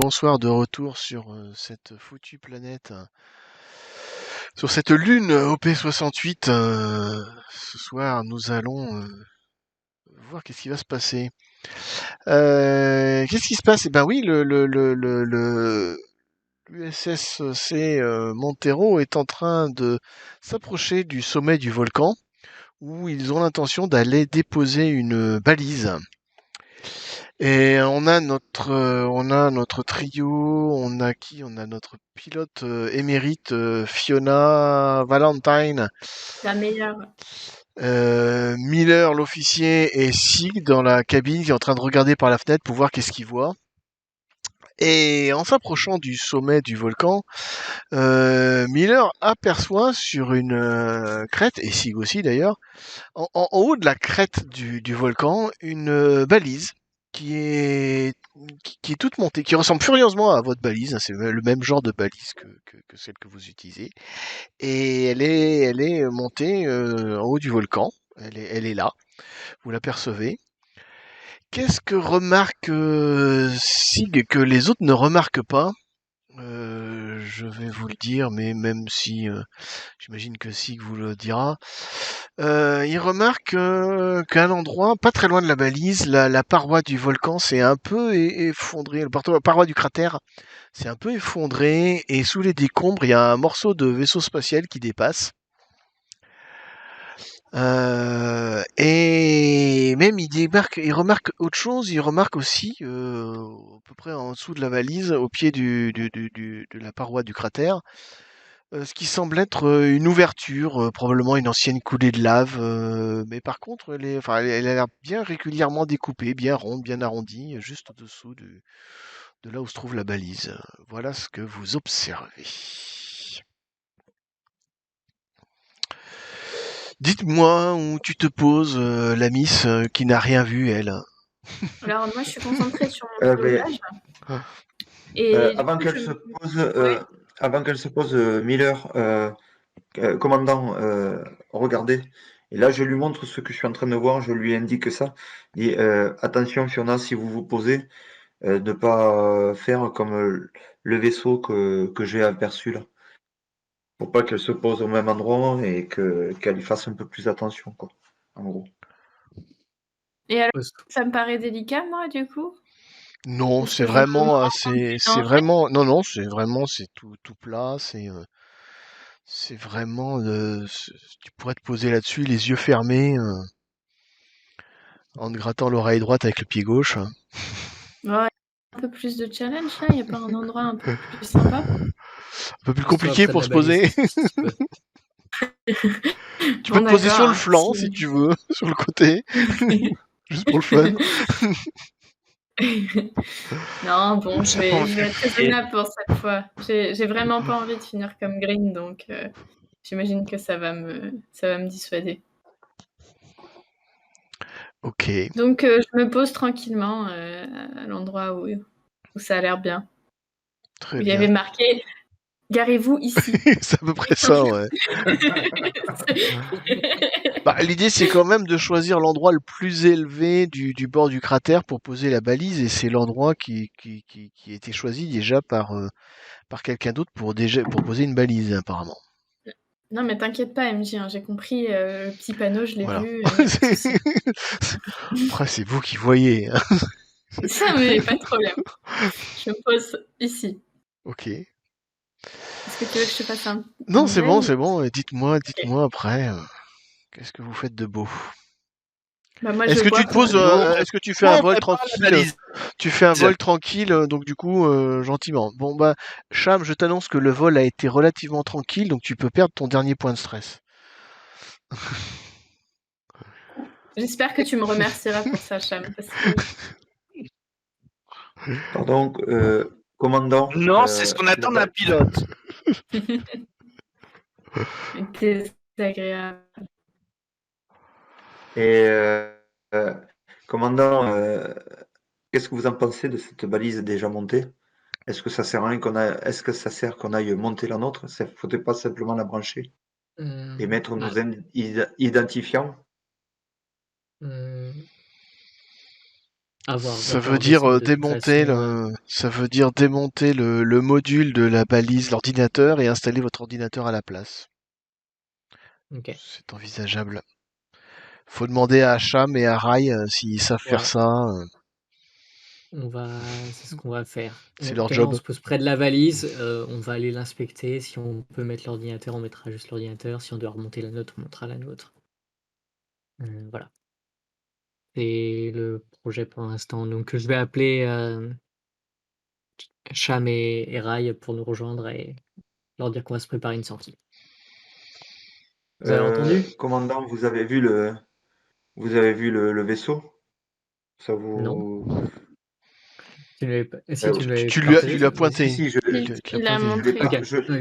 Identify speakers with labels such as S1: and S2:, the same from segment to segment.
S1: bonsoir de retour sur cette foutue planète, sur cette lune OP68. Ce soir, nous allons voir qu'est-ce qui va se passer. Qu'est-ce qui se passe? Eh ben oui, l'USSC Montero est en train de s'approcher du sommet du volcan où ils ont l'intention d'aller déposer une balise. Et on a notre trio, on a qui? On a notre pilote émérite Fiona Valentine,
S2: La meilleure.
S1: Miller l'officier et Sig dans la cabine qui est en train de regarder par la fenêtre pour voir qu'est-ce qu'il voit. Et en s'approchant du sommet du volcan, Miller aperçoit sur une crête, et Sig aussi d'ailleurs, en haut de la crête du volcan, une balise qui est, qui est toute montée, qui ressemble furieusement à votre balise, hein. C'est le même genre de balise que celle que vous utilisez. Et elle est montée en haut du volcan. Elle est là. Vous l'apercevez. Qu'est-ce que remarque Sig que les autres ne remarquent pas? Je vais vous le dire, mais même si j'imagine que Sig vous le dira. Il remarque qu'à un endroit, pas très loin de la balise, la paroi du volcan s'est un peu effondrée. La paroi du cratère s'est un peu effondrée et sous les décombres, il y a un morceau de vaisseau spatial qui dépasse. Et même il remarque autre chose. Il remarque aussi, à peu près en dessous de la balise, au pied de la paroi du cratère, ce qui semble être une ouverture, probablement une ancienne coulée de lave, mais par contre, elle a l'air bien régulièrement découpée, bien ronde, bien arrondie, juste au-dessous de là où se trouve la balise. Voilà ce que vous observez. Dites-moi où tu te poses, la miss, qui n'a rien vu, elle.
S2: Alors moi, je suis concentrée sur mon
S3: Mais,
S2: pilotage. Et du
S3: avant
S2: coup,
S3: qu'elle se pose,
S2: Ouais.
S3: avant qu'elle se pose, Miller, commandant, regardez. Et là, je lui montre ce que je suis en train de voir. Je lui indique ça. Je dis, attention, Fiona, si vous vous posez, ne pas faire comme le vaisseau que j'ai aperçu là. Faut pas qu'elle se pose au même endroit et qu'elle y fasse un peu plus attention, quoi. En gros.
S2: Et alors, ça me paraît délicat, moi, du coup.
S1: Non,
S2: Parce
S1: c'est
S2: que je me
S1: vraiment,
S2: rends compte du danger.
S1: non, non, c'est tout plat, c'est vraiment, tu pourrais te poser là-dessus, les yeux fermés, en te grattant l'oreille droite avec le pied gauche.
S2: Ouais, un peu plus de challenge, là. Il n'y a pas un endroit un peu plus sympa.
S1: Un peu plus
S4: Soit
S1: compliqué
S4: près de
S1: pour
S4: la
S1: se poser.
S4: balise, si tu peux.
S1: Tu peux
S2: Bon,
S1: te poser sur le
S2: d'accord.
S1: flanc si tu veux, sur le côté, juste pour le fun.
S2: Non, bon, je
S1: Ça va.
S2: vais être raisonnable pour cette fois. J'ai vraiment pas envie de finir comme Green, donc j'imagine que ça va me dissuader.
S1: Ok,
S2: Donc je me pose tranquillement à l'endroit où ça a l'air bien.
S1: très
S2: Où il y avait
S1: bien.
S2: marqué garez-vous ici.
S1: C'est à peu près ça, ouais. Bah, l'idée, c'est quand même de choisir l'endroit le plus élevé du bord du cratère pour poser la balise, et c'est l'endroit qui a été choisi déjà par quelqu'un d'autre pour poser une balise, apparemment.
S2: Non, mais t'inquiète pas, MJ, hein, j'ai compris le petit panneau, je l'ai
S1: Voilà.
S2: vu, il n'y a pas de souci.
S1: Après, c'est vous qui voyez, hein.
S2: Ça, mais pas de problème. Je me pose ici.
S1: Ok.
S2: Est-ce que tu veux que je te fasse un
S1: Non, c'est
S2: jet
S1: bon,
S2: ou...
S1: c'est bon. Dites-moi,
S2: Ok.
S1: dites-moi après, qu'est-ce que vous faites de beau?
S2: Bah, moi, je
S1: Est-ce que
S2: vois
S1: tu te
S2: qu'on...
S1: poses, est-ce que tu fais un
S4: Non,
S1: vol
S4: prépare la
S1: tranquille?
S4: balise.
S1: Tu fais un vol tranquille, donc du coup, gentiment. Bon bah, Cham, je t'annonce que le vol a été relativement tranquille, donc tu peux perdre ton dernier point de stress.
S2: J'espère que tu me remercieras pour ça, Cham, parce que...
S3: Pardon, commandant.
S4: Non, c'est ce qu'on attend d'un pilote.
S2: Désagréable.
S3: Et commandant, qu'est-ce que vous en pensez de cette balise déjà montée? Est-ce que ça sert à rien est-ce que ça sert qu'on aille monter la nôtre? Ça ne faudrait pas simplement la brancher et mettre nos identifiants?
S5: avoir
S1: Ça
S5: leur
S1: veut dire
S5: vaisseau de toute
S1: démonter
S5: façon,
S1: ça veut dire démonter le module de la balise, l'ordinateur, et installer votre ordinateur à la place.
S5: ok.
S1: C'est envisageable. Faut demander à Cham et à Rai s'ils savent faire
S5: Ouais,
S1: ça.
S5: c'est ce qu'on va faire.
S1: C'est
S5: Tout
S1: leur
S5: à l'heure, on
S1: job.
S5: se pose près de la valise, on va aller l'inspecter. Si on peut mettre l'ordinateur, on mettra juste l'ordinateur. Si on doit remonter la nôtre, on montera la nôtre. Voilà. C'est le projet pour l'instant. Donc je vais appeler Cham et Rai pour nous rejoindre et leur dire qu'on va se préparer une sortie. Vous avez entendu?
S3: Commandant, vous avez vu le vaisseau? Ça
S5: Non?
S3: vous...
S5: Si tu
S3: tu-
S5: l'avais
S1: Tu
S5: partagé,
S1: lui as
S5: vas-y.
S3: Si,
S1: pointé.
S3: si,
S1: Tu l'as
S2: Il a
S1: pointé.
S3: je l'ai
S2: montré.
S5: Ok,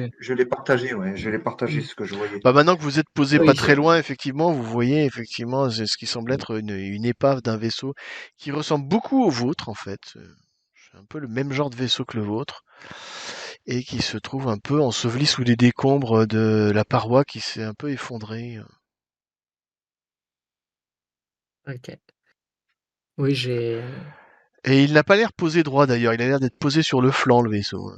S5: ok.
S3: je l'ai partagé, ouais. Je l'ai partagé ce que je voyais.
S1: Bah maintenant que vous êtes posé pas
S5: Oui.
S1: très loin, effectivement, vous voyez effectivement ce qui semble être une épave d'un vaisseau qui ressemble beaucoup au vôtre en fait. C'est un peu le même genre de vaisseau que le vôtre et qui se trouve un peu enseveli sous les décombres de la paroi qui s'est un peu effondrée.
S5: Ok. Oui, j'ai.
S1: Et il n'a pas l'air posé droit d'ailleurs, il a l'air d'être posé sur le flanc le vaisseau.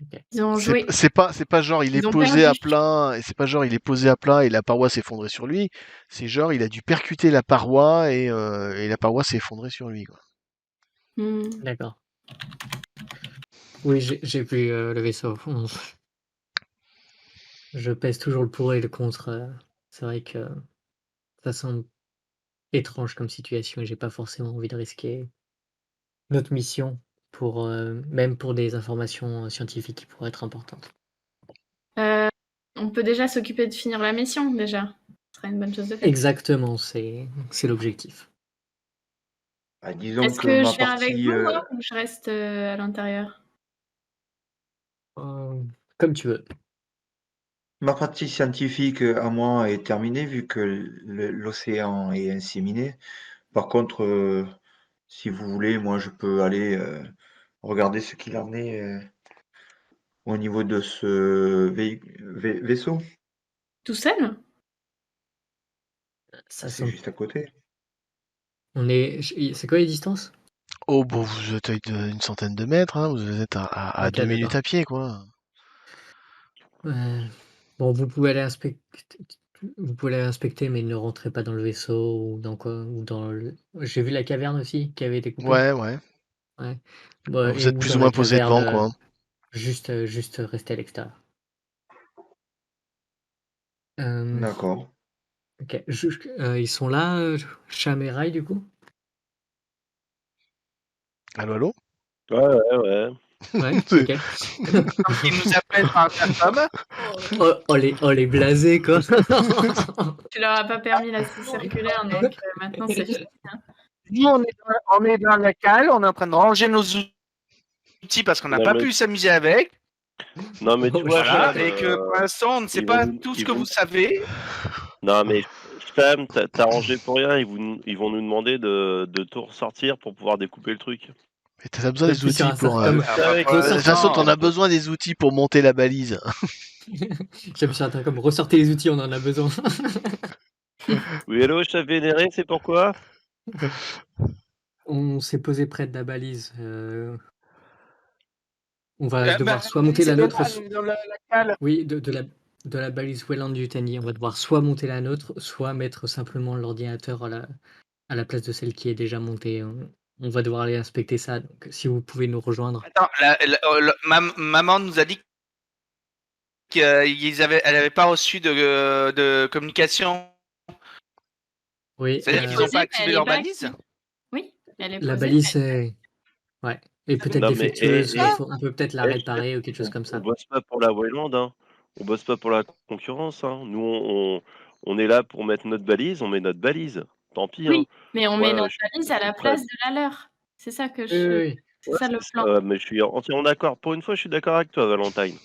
S5: Ok.
S2: Ils ont joué.
S1: C'est pas genre il est
S2: Ils ont
S1: posé à
S2: perdu.
S1: plat et c'est pas genre il est posé à plat et la paroi s'est effondrée sur lui. C'est genre il a dû percuter la paroi et la paroi s'est effondrée sur lui, quoi.
S5: D'accord. Oui, j'ai vu le vaisseau. Je pèse toujours le pour et le contre. C'est vrai que ça semble étrange comme situation et j'ai pas forcément envie de risquer notre mission pour même pour des informations scientifiques qui pourraient être importantes.
S2: On peut déjà s'occuper de finir la mission, déjà. Ce serait une bonne chose de faire.
S5: Exactement, c'est l'objectif.
S3: Ah, disons
S2: Est-ce
S3: que
S2: que
S3: ma
S2: je viens avec
S3: partie,
S2: vous, moi, ou je reste à l'intérieur?
S5: Comme tu veux.
S3: ma partie scientifique à moi est terminée vu que l'océan est inséminé. Par contre, si vous voulez, moi je peux aller regarder ce qu'il en est au niveau de ce vaisseau.
S2: Tout seul?
S5: Ça
S3: C'est
S5: semble.
S3: juste à côté.
S5: C'est quoi les distances?
S1: Oh bon, vous êtes à une centaine de mètres, hein, vous êtes à
S5: Ok,
S1: 2 minutes
S5: d'accord.
S1: à pied, quoi.
S5: Bon, vous pouvez aller inspecter, mais ne rentrez pas dans le vaisseau ou dans quoi, ou dans le. J'ai vu la caverne aussi qui avait été coupée.
S1: Ouais, ouais.
S5: Ouais.
S1: Bah, vous
S5: Et
S1: êtes
S5: ou
S1: plus
S5: dans
S1: ou
S5: la
S1: moins posé
S5: caverne,
S1: devant, quoi.
S5: juste rester à l'extérieur. Euh,
S3: D'accord.
S5: ok. Ils sont là, Cham et Rai, du coup?
S1: Allô, allô?
S4: Ouais.
S5: Ouais,
S1: C'est-
S5: ok.
S4: Il nous appelle par intercom.
S5: Les blasés, quoi.
S2: Tu leur as pas permis la scie circulaire, donc maintenant c'est fini.
S4: Nous, on est dans la cale, on est en train de ranger nos outils parce qu'on n'a
S6: Non,
S4: pas
S6: mais-
S4: pu s'amuser avec.
S6: Non, mais tu vois,
S4: Voilà,
S6: Cham,
S4: et que pour l'instant, on ne sait
S6: ils
S4: pas
S6: vont nous-
S4: tout ce
S6: ils
S4: que
S6: vont-
S4: vous savez.
S6: Non, mais Cham, t'as rangé pour rien. Ils vont nous demander de tout ressortir pour pouvoir découper le truc.
S1: Mais t'as besoin des
S5: J'appuie sur
S1: outils
S5: un
S1: pour.
S5: sarcome.
S4: Ah, bah, pour
S1: De toute façon, t'en
S4: l'instant,
S1: as besoin des outils pour monter la balise.
S5: J'appuie sur un sarcome. Ressortez les outils, on en a besoin.
S6: Oui, hello, chef vénéré, c'est pourquoi?
S5: On s'est posé près de la balise. On va
S4: bah,
S5: devoir soit monter la nôtre.
S4: dans la cale.
S5: Oui, de la balise Welland du Tani. On va devoir soit monter la nôtre, soit mettre simplement l'ordinateur à la place de celle qui est déjà montée. On va devoir aller inspecter ça. Donc, si vous pouvez nous rejoindre.
S4: Attends, maman nous a dit elle n'avait pas reçu de communication.
S5: Oui,
S4: C'est-à-dire qu'ils n'ont pas activé leur balise.
S2: Oui, elle est
S5: la
S2: posée.
S5: balise ouais, est peut-être
S6: Non, mais
S5: défectueuse. On peut peut-être la réparer ou quelque chose comme ça.
S6: On bosse pas pour la Wayland, hein. On bosse pas pour la concurrence, hein. Nous, on est là pour mettre notre balise, on met notre balise. Tant pis, hein.
S2: Oui, mais on
S6: Moi,
S2: met notre
S6: je
S2: valise à la
S6: prêt.
S2: place de la leur. C'est ça que
S5: Oui.
S2: c'est ça le plan.
S6: Mais je suis entièrement d'accord. Pour une fois, je suis d'accord avec toi, Valentine.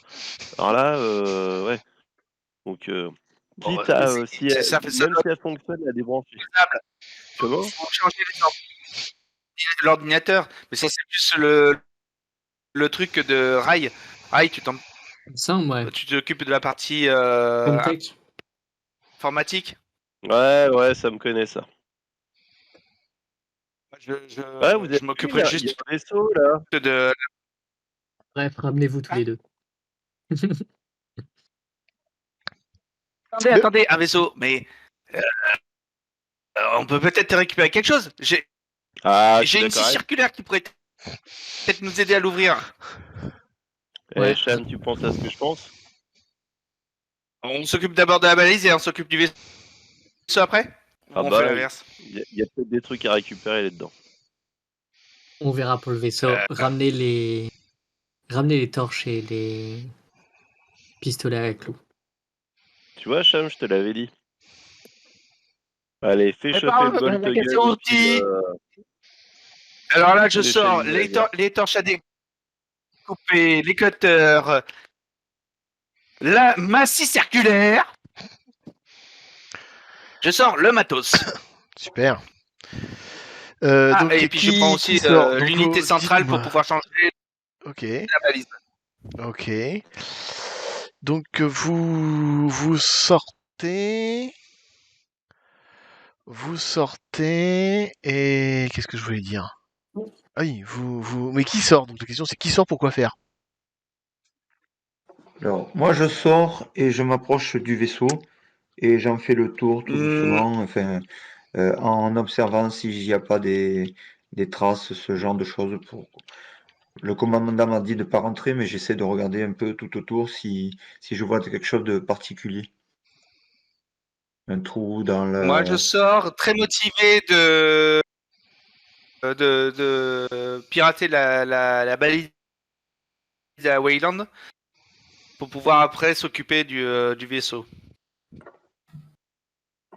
S6: Alors là, ouais. Donc,
S4: Bon,
S6: quitte à, si
S4: ça
S6: elle,
S4: ça
S6: même
S4: doit
S6: si elle fonctionne, à débrancher.
S4: être
S6: Comment?
S4: faut changer l'ordinateur. Mais ça, c'est plus le truc de Rai. Rai,
S5: Ça, ouais.
S4: tu t'occupes de la partie
S5: Comtech.
S4: informatique.
S6: Ouais, ça me connaît, ça. Ouais, vous
S4: Je
S6: êtes
S4: m'occuperai
S6: il y a
S4: juste
S6: un vaisseau là.
S4: de.
S5: Bref, ramenez-vous tous les deux.
S4: Attendez, un vaisseau, mais on peut peut-être récupérer quelque chose.
S6: Ah, je suis
S4: J'ai une
S6: d'accord
S4: scie
S6: avec.
S4: circulaire qui pourrait peut-être nous aider à l'ouvrir.
S5: Ouais.
S6: Cham, tu penses à ce que je pense?
S4: On s'occupe d'abord de la balise et on s'occupe du vaisseau après. Ou
S6: Ah
S4: on
S6: bah,
S4: fait l'inverse.
S6: il y a peut-être des trucs à récupérer là-dedans.
S5: On verra pour le vaisseau. Ramenez les torches et les pistolets avec clous.
S6: Tu vois, Cham, je te l'avais dit. Allez, fais chauffer
S4: Prépare
S6: le bolt
S4: la
S6: gun
S4: question
S6: et puis
S4: outil. Alors là, je
S6: les
S4: sors
S6: chemises.
S4: les torches à découper, les cutters, ma scie circulaire. Je sors le matos.
S1: Super. Donc,
S4: et puis je prends
S1: qui
S4: aussi
S1: sort? Donc,
S4: l'unité centrale pour
S1: dites-moi.
S4: pouvoir changer
S1: Ok,
S4: la balise.
S1: ok. Donc, vous sortez. Vous sortez. Et qu'est-ce que je voulais dire? Ah oui, mais qui sort? Donc, la question, c'est qui sort pour quoi faire?
S3: Alors, moi, je sors et je m'approche du vaisseau et j'en fais le tour tout doucement, enfin, en observant s'il n'y a pas des traces, ce genre de choses. Le commandant m'a dit de ne pas rentrer, mais j'essaie de regarder un peu tout autour si je vois quelque chose de particulier. Un trou dans
S4: Moi, je
S3: la...
S4: sors très motivé de pirater la balise à Wayland pour pouvoir après s'occuper du vaisseau.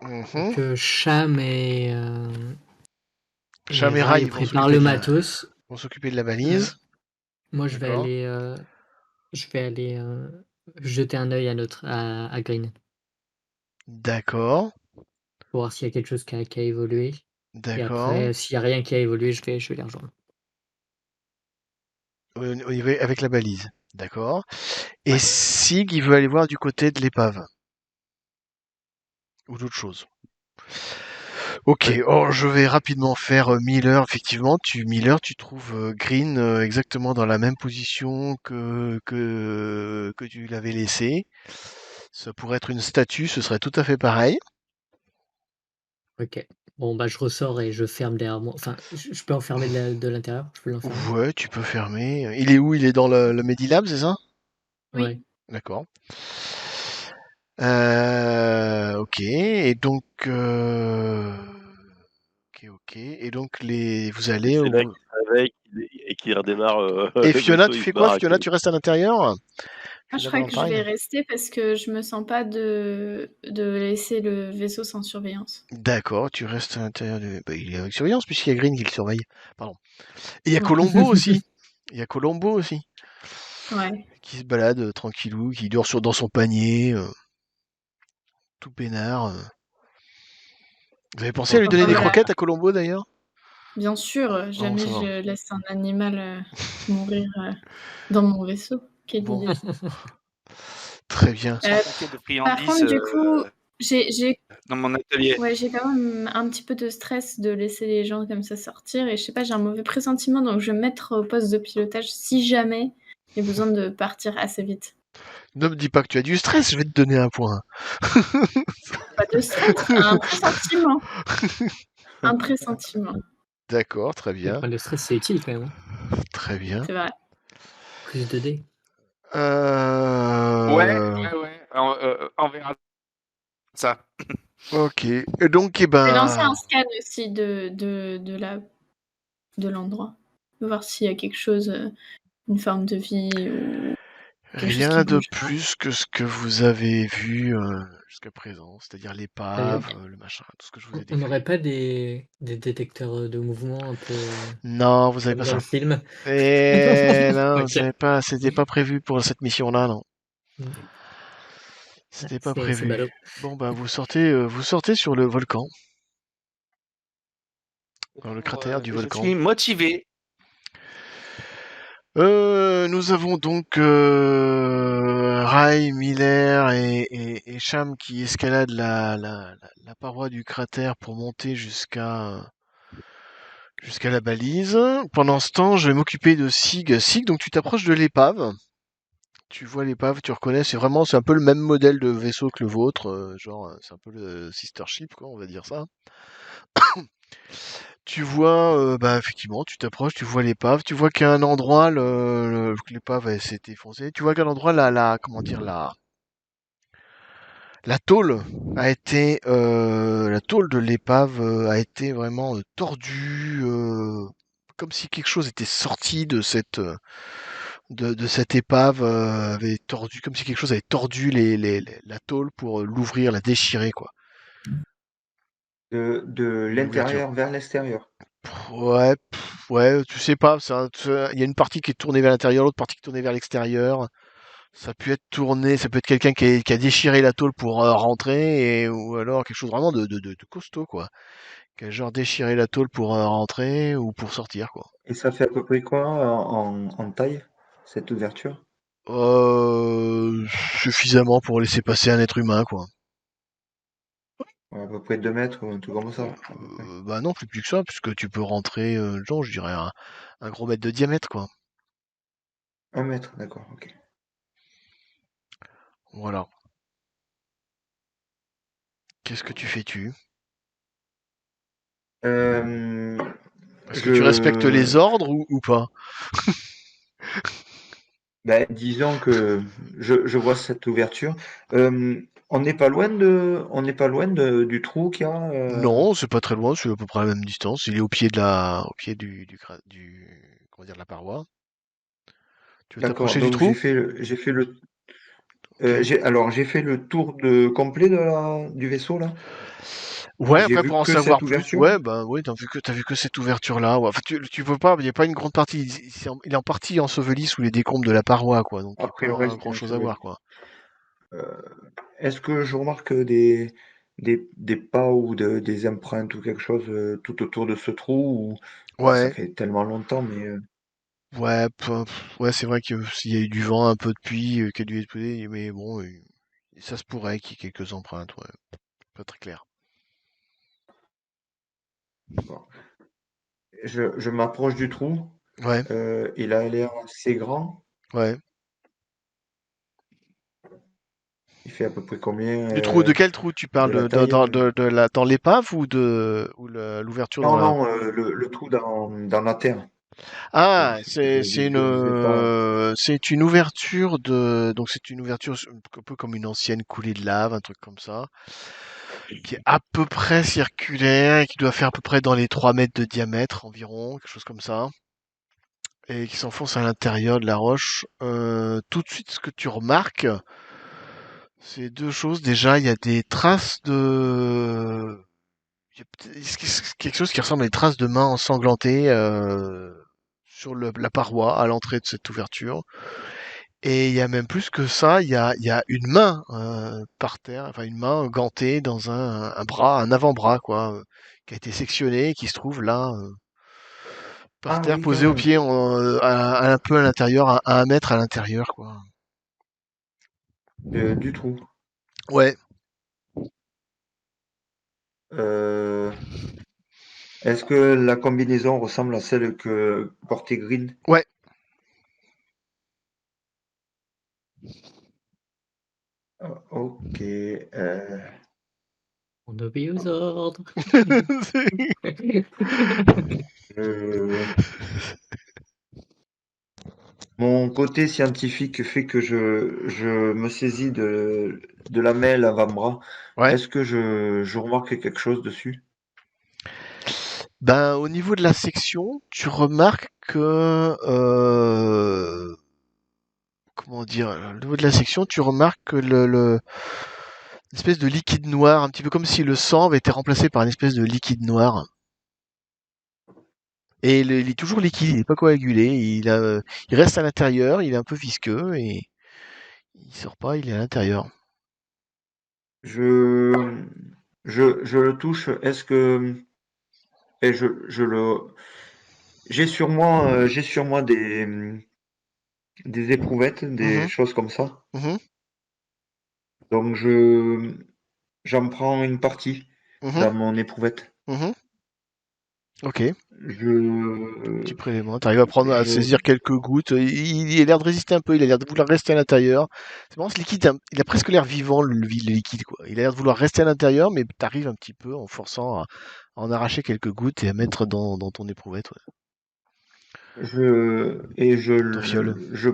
S1: Mhm.
S5: Que Cham et
S1: Cham et
S5: Rai
S1: Rai vont
S5: préparent
S1: s'occuper
S5: le
S1: de
S5: matos.
S1: vont s'occuper de la valise.
S5: Moi, je vais
S1: D'accord.
S5: aller jeter un œil à Green
S1: D'accord.
S5: pour voir s'il y a quelque chose qui a évolué. Et
S1: D'accord.
S5: après, s'il n'y a rien qui a évolué, je vais les rejoindre.
S1: On y va avec la balise. D'accord. Et Sig, il veut aller voir du côté de l'épave. Ou d'autres choses. Ok, oh, je vais rapidement faire Miller. Effectivement, Miller, tu trouves Green exactement dans la même position que tu l'avais laissé. Ça pourrait être une statue, ce serait tout à fait pareil.
S5: Ok. Bon, bah, je ressors et je ferme derrière moi. Enfin, je peux enfermer de l'intérieur? Je peux l'enfermer?
S1: Ouais, tu peux fermer. Il est où? Il est dans le Medilab, c'est ça?
S2: Oui.
S5: Ouais.
S1: D'accord. Ok, et donc, ok. Et donc vous allez
S6: C'est
S1: au
S6: là qu'il se réveille et qu'il redémarre
S1: Et
S6: le
S1: Fiona,
S6: vaisseau,
S1: tu
S6: il
S1: fais
S6: se
S1: quoi?
S6: barre à
S1: Fiona,
S6: queue.
S1: tu restes à l'intérieur?
S2: Moi, je
S1: Fiona
S2: crois que je vais
S1: Valentine?
S2: rester parce que je me sens pas de laisser le vaisseau sans surveillance.
S1: D'accord, tu restes à l'intérieur du... Bah, il est avec surveillance puisqu'il y a Green qui le surveille. Pardon. Et il y a
S2: Ouais.
S1: Colombo aussi. Il y a Colombo aussi.
S2: Ouais.
S1: Qui se balade tranquillou, qui dort dans son panier, tout peinard. Vous avez pensé à lui
S5: Ok.
S1: donner
S2: Enfin
S1: des
S2: voilà,
S1: croquettes à Colombo d'ailleurs?
S2: bien sûr,
S1: Non,
S2: jamais
S1: ça va.
S2: je laisse un animal mourir dans mon vaisseau. Quelle
S1: Bon,
S2: idée.
S1: très bien.
S2: Euh,
S4: Paquet de
S2: Par
S4: friandises
S2: contre, du coup, j'ai
S4: dans mon atelier.
S2: ouais, j'ai quand même un petit peu de stress de laisser les gens comme ça sortir et je sais pas, j'ai un mauvais pressentiment donc je vais me mettre au poste de pilotage si jamais il y a besoin de partir assez vite.
S1: Ne me dis pas que tu as du stress, je vais te donner un point.
S2: Pas de stress, un pressentiment. Un pressentiment,
S1: D'accord, très bien.
S5: Le stress, c'est utile quand même, hein.
S1: Très bien.
S2: c'est vrai.
S5: Plus de dés.
S4: Ouais. On verra ça.
S1: Ok. Et donc,
S2: Je vais lancer un scan aussi de l'endroit. Voir s'il y a quelque chose, une forme de vie ou quelque chose qui
S1: rien de
S2: bouge.
S1: plus que ce que vous avez vu jusqu'à présent, c'est-à-dire l'épave, le machin, tout ce que je vous ai
S5: On
S1: décrit.
S5: n'aurait pas des détecteurs de mouvement un peu
S1: Non, vous avez
S5: comme
S1: pas
S5: dans
S1: ça.
S5: le film?
S1: Et non,
S5: Ok.
S1: c'était pas prévu pour cette mission-là, non. C'était pas
S5: C'est
S1: prévu.
S5: ballot.
S1: Bon, bah, vous sortez sur le volcan, dans le cratère du
S4: Je
S1: volcan.
S4: suis motivé.
S1: Nous avons donc Rai, Miller et Cham qui escaladent la paroi du cratère pour monter jusqu'à Jusqu'à la balise. Pendant ce temps, je vais m'occuper de Sig. Sig, donc tu t'approches de l'épave. Tu vois l'épave, tu reconnais, c'est un peu le même modèle de vaisseau que le vôtre, c'est un peu le sister ship, quoi, on va dire ça. Tu vois, effectivement, tu t'approches, tu vois l'épave, tu vois qu'à un endroit, que l'épave s'est effondrée. Tu vois qu'à un endroit, comment dire, la tôle la tôle de l'épave a été vraiment tordue, comme si quelque chose était sorti de cette épave, avait tordu, comme si quelque chose avait tordu la tôle pour l'ouvrir, la déchirer, quoi.
S3: De
S1: L'ouverture.
S3: l'intérieur vers l'extérieur.
S1: Ouais, ouais, tu sais pas, il y a une partie qui est tournée vers l'intérieur, l'autre partie qui est tournée vers l'extérieur. Ça peut être quelqu'un qui a déchiré la tôle pour rentrer, ou alors quelque chose vraiment de costaud, quoi. Qui a genre déchiré la tôle pour rentrer ou pour sortir, quoi.
S3: Et ça fait à peu près quoi en taille, cette ouverture?
S1: Euh, Suffisamment pour laisser passer un être humain, quoi.
S3: Ouais, à peu près 2 mètres ou un truc comme ça, à peu près.
S1: Bah non, plus que ça, puisque tu peux rentrer, genre, je dirais un gros mètre de diamètre, quoi.
S3: 1 mètre, d'accord, ok.
S1: Voilà. Qu'est-ce que tu fais-tu?
S3: Euh,
S1: Est-ce que tu respectes
S3: je,
S1: les ordres ou pas?
S3: ben, disons que je vois cette ouverture. On n'est pas loin du trou qu'il y a.
S1: Non, c'est pas très loin, c'est à peu près à la même distance. Il est au pied comment dire, de la paroi. Tu veux
S3: D'accord,
S1: t'approcher du
S3: donc
S1: trou? Ok.
S3: j'ai fait le tour complet du vaisseau là.
S1: Ouais,
S3: J'ai
S1: après
S3: vu
S1: pour en
S3: que cette
S1: savoir plus,
S3: ouverture.
S1: ouais, bah oui, t'as vu que cette ouverture-là. Ouais. Enfin, tu peux pas, il n'y a pas une grande partie. Il est en partie enseveli sous les décombres de la paroi, quoi. Donc il n'y a
S3: Après le
S1: pas
S3: reste est
S1: grand-chose à voir,
S3: enseveli.
S1: quoi.
S3: Euh, Est-ce que je remarque des pas ou des empreintes ou quelque chose tout autour de ce trou ou bon, ça
S1: Ouais,
S3: fait tellement longtemps, mais
S1: ouais, ouais, c'est vrai que s'il y a eu du vent un peu depuis, qu'il a dû exploser, mais bon, ça se pourrait qu'il y ait quelques empreintes, ouais. Pas très clair.
S3: bon. Je m'approche du trou.
S1: Ouais,
S3: Il a l'air assez grand.
S1: ouais.
S3: Il fait à peu près combien
S1: De quel trou tu parles?
S3: de la taille?
S1: Dans l'épave ou l'ouverture dans
S3: Non,
S1: la.
S3: non, le trou dans la terre.
S1: Ah, c'est une ouverture donc c'est une ouverture un peu comme une ancienne coulée de lave, un truc comme ça, qui est à peu près circulaire et qui doit faire à peu près dans les 3 mètres de diamètre environ, quelque chose comme ça, et qui s'enfonce à l'intérieur de la roche. Tout de suite, ce que tu remarques, c'est deux choses. Déjà, il y a des traces il y a quelque chose qui ressemble à des traces de mains ensanglantées sur la paroi à l'entrée de cette ouverture. Et il y a même plus que ça, il y a une main par terre, enfin une main gantée dans un bras, un avant-bras, quoi, qui a été sectionné et qui se trouve là, par
S3: Ah
S1: terre,
S3: oui, quand
S1: posé au
S3: même.
S1: pied, un peu à l'intérieur, à 1 mètre à l'intérieur, quoi.
S3: Du trou.
S1: Ouais,
S3: Euh, Est-ce que la combinaison ressemble à celle que portait Green?
S1: ouais.
S3: Ok.
S5: On obéit aux ordres.
S3: Euh, Mon côté scientifique fait que je me saisis de la mêle avant-bras.
S1: Ouais.
S3: Est-ce que je remarque quelque chose dessus?
S1: Ben, au niveau de la section, tu remarques que, comment dire, au niveau de la section, tu remarques que une espèce de liquide noir, un petit peu comme si le sang avait été remplacé par une espèce de liquide noir. Et il est toujours liquide, il n'est pas coagulé, il reste à l'intérieur, il est un peu visqueux et il sort pas, il est à l'intérieur.
S3: Je, je le touche. Est-ce que et je le j'ai sur moi des éprouvettes, des
S1: Mhm,
S3: choses comme ça.
S1: mhm,
S3: Donc j'en prends une partie
S1: mhm,
S3: dans mon éprouvette.
S1: mhm. Ok,
S3: Je,
S1: petit prélèvement. T'arrives à prendre, à
S3: je,
S1: saisir quelques gouttes. Il a l'air de résister un peu, il a l'air de vouloir rester à l'intérieur. C'est marrant, ce liquide, il a presque l'air vivant, le liquide, quoi. Il a l'air de vouloir rester à l'intérieur, mais t'arrives un petit peu en forçant à en arracher quelques gouttes et à mettre dans ton éprouvette, ouais. Ton fiole.
S3: je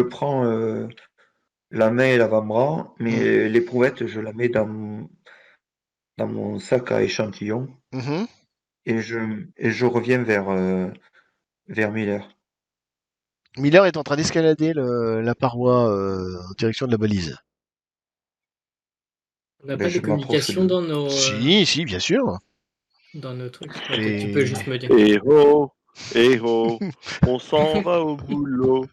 S3: prends la main et l'avant-bras,
S1: Mm.
S3: mais l'éprouvette, je la mets dans mon sac à échantillons
S1: Mhm.
S3: et je reviens vers Miller.
S1: Miller est en train d'escalader la paroi en direction de la balise.
S5: On n'a
S3: Ben,
S5: pas de
S3: je m'approche
S5: communication
S3: d'eux.
S1: Si, bien sûr.
S5: dans nos trucs. Ok, tu peux
S1: J'ai...
S5: juste me dire.
S6: Eh oh, on s'en va au boulot.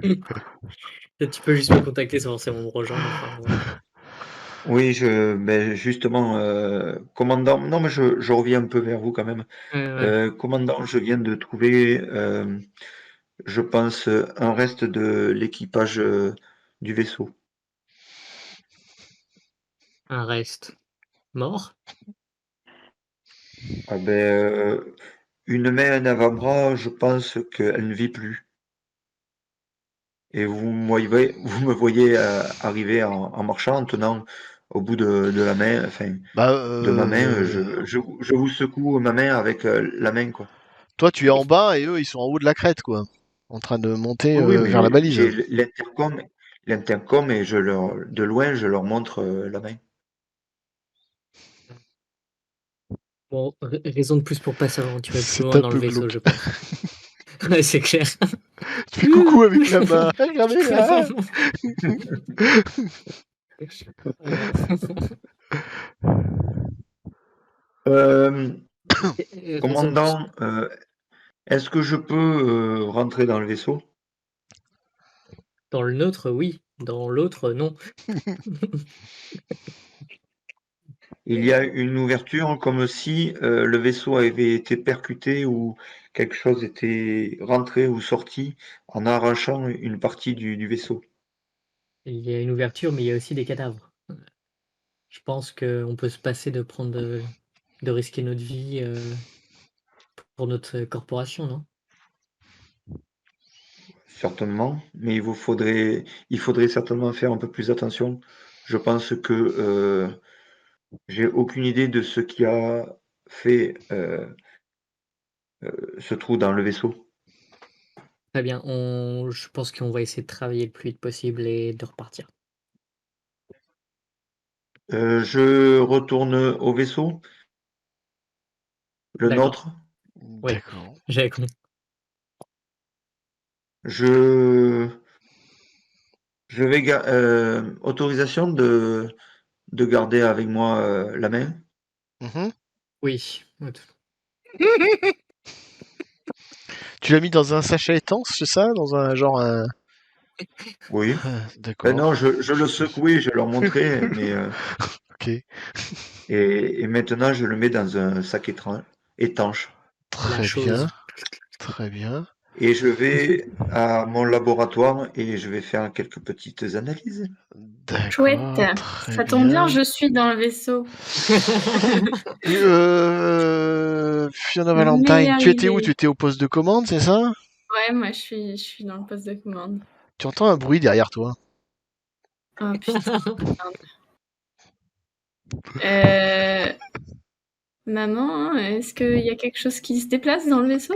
S5: Tu peux juste me contacter sans forcément me rejoindre. Enfin, voilà.
S3: Oui, ben justement, commandant, non, mais je reviens un peu vers vous quand même.
S5: Ouais.
S3: Commandant, je viens de trouver, je pense, un reste de l'équipage du vaisseau.
S5: Un reste mort.
S3: Ah ben, une main, un avant-bras, je pense qu'elle ne vit plus. Et vous me voyez arriver en marchant, en tenant au bout de la main, enfin,
S1: Bah,
S3: de ma main, je vous secoue ma main avec la main, quoi.
S1: toi, tu es en bas et eux, ils sont en haut de la crête, quoi. En train de monter
S3: Oui, oui,
S1: vers la
S3: mais
S1: balise.
S3: j'ai l'intercom et de loin, je leur montre la main.
S5: Bon, raison de plus pour pas s'aventurer plus
S1: C'est
S5: loin
S1: un
S5: dans le
S1: peu
S5: vaisseau,
S1: glauque.
S5: je pense. Ouais, c'est clair.
S1: Tu fais coucou avec la main. Regardez là.
S5: Euh,
S3: Euh,
S5: raison de plus.
S3: Commandant, est-ce que je peux rentrer dans le vaisseau?
S5: Dans le nôtre, oui. Dans l'autre, non.
S3: Il y a une ouverture comme si le vaisseau avait été percuté ou quelque chose était rentré ou sorti en arrachant une partie du vaisseau.
S5: Il y a une ouverture, mais il y a aussi des cadavres. Je pense qu'on peut se passer de de risquer notre vie pour notre corporation, non?
S3: Certainement, mais il faudrait certainement faire un peu plus attention. Je pense que j'ai aucune idée de ce qui a fait ce trou dans le vaisseau.
S5: Très bien. Je pense qu'on va essayer de travailler le plus vite possible et de repartir.
S3: Je retourne au vaisseau, le
S5: D'accord.
S3: nôtre.
S5: Oui,
S1: D'accord.
S5: j'avais compris.
S3: Je, je vais autorisation de garder avec moi la main.
S1: Mhm.
S5: Oui.
S1: Tu l'as mis dans un sachet étanche, c'est ça? Dans un genre un...
S3: Oui. Ben
S1: D'accord.
S3: non, je le secouais, je leur montrais, mais
S1: Ok.
S3: et maintenant je le mets dans un sac étanche.
S5: La
S1: Très bien.
S5: chose.
S1: Très bien.
S3: Et je vais à mon laboratoire et je vais faire quelques petites analyses.
S2: Chouette.
S1: D'accord. Très
S2: Ça tombe bien,
S1: bien.
S2: je suis dans le vaisseau.
S1: Fiona Valentine,
S2: Meilleure
S1: tu étais où? Tu
S2: idée.
S1: étais au poste de commande, c'est ça?
S2: Ouais, moi je suis dans le poste de commande.
S1: Tu entends un bruit derrière toi.
S2: Oh putain. Euh, Maman, est-ce qu'il y a quelque chose qui se déplace dans le vaisseau?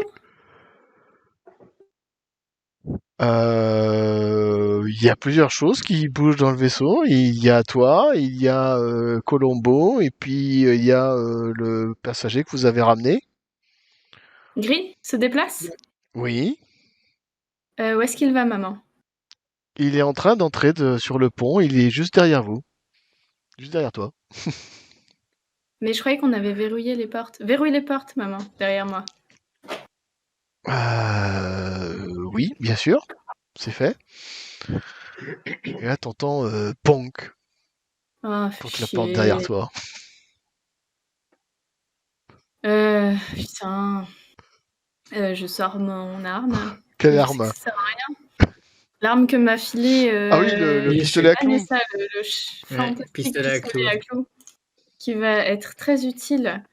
S1: Il y a plusieurs choses qui bougent dans le vaisseau. Il y a toi, il y a Colombo, et puis il y a le passager que vous avez ramené.
S2: Gris se déplace?
S1: Oui.
S2: Où est-ce qu'il va, maman?
S1: Il est en train d'entrer sur le pont. Il est juste derrière vous. Juste derrière toi.
S2: Mais je croyais qu'on avait verrouillé les portes. Verrouille les portes, maman, derrière moi.
S1: Oui, bien sûr. C'est fait. Et là, t'entends Ponk
S2: Oh,
S1: contre la porte derrière
S2: chier.
S1: toi.
S2: Putain. Je sors mon arme.
S1: Quelle
S2: Je sais que
S1: arme?
S2: ça sert à rien. L'arme que m'a filée
S1: Ah oui, le
S5: Oui,
S1: pistolet à clous.
S2: Vanessa, le
S5: Ouais,
S2: fantastique
S5: pistolet à
S2: pistolet
S5: clous.
S2: à clous, qui va être très utile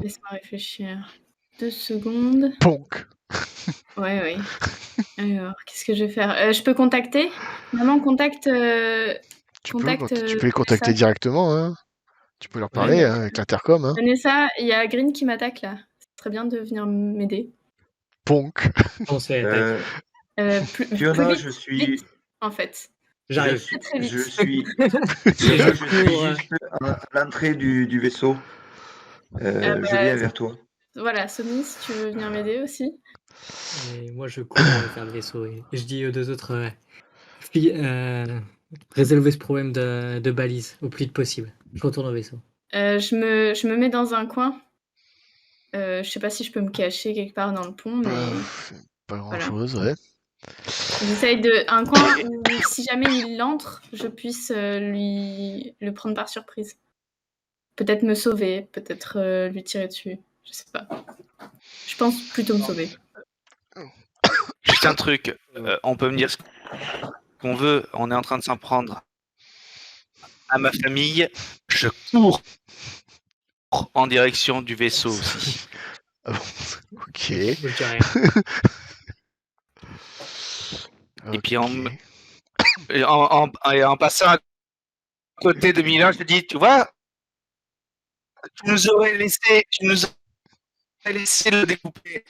S2: Laisse-moi réfléchir. 2 secondes.
S1: Ponk.
S2: Ouais. Alors, qu'est-ce que je vais faire? Je peux contacter? Maman, contacte,
S1: Tu peux les contacter
S2: Vanessa.
S1: directement, hein. Tu peux leur
S5: Ouais,
S1: parler
S2: Ouais.
S1: avec l'intercom, hein.
S2: Vanessa, il y a Green qui m'attaque là. C'est très bien de venir m'aider.
S1: Ponk.
S5: On se fait attaquer.
S2: Plus
S3: Fiona,
S2: vite,
S3: je suis.
S2: vite, en fait.
S5: J'arrive.
S2: Très vite.
S3: Je suis.
S5: Et
S3: Fiona,
S5: je
S3: je suis
S5: cours.
S3: juste à l'entrée du vaisseau. Je viens vers toi.
S2: Voilà, Sony, si tu veux venir m'aider aussi.
S5: Et moi, je cours vers le vaisseau. Et je dis aux deux autres filles, résolvez ce problème de balise au plus vite possible. Je retourne au vaisseau.
S2: Je me mets dans un coin. Je sais pas si je peux me cacher quelque part dans le pont, mais
S1: Pas grand-chose, ouais.
S2: j'essaye un coin où si jamais il entre, je puisse le prendre par surprise. Peut-être me sauver, peut-être lui tirer dessus. Je sais pas. Je pense plutôt me sauver.
S4: Juste un truc, on peut me dire ce qu'on veut, on est en train de s'en prendre à ma famille, je cours en direction du vaisseau aussi.
S1: Ah bon, ok.
S5: Je dis rien.
S4: Et puis en
S1: Ok.
S4: passant à côté de Milan, je te dis, tu vois, tu nous aurais laissé le découper.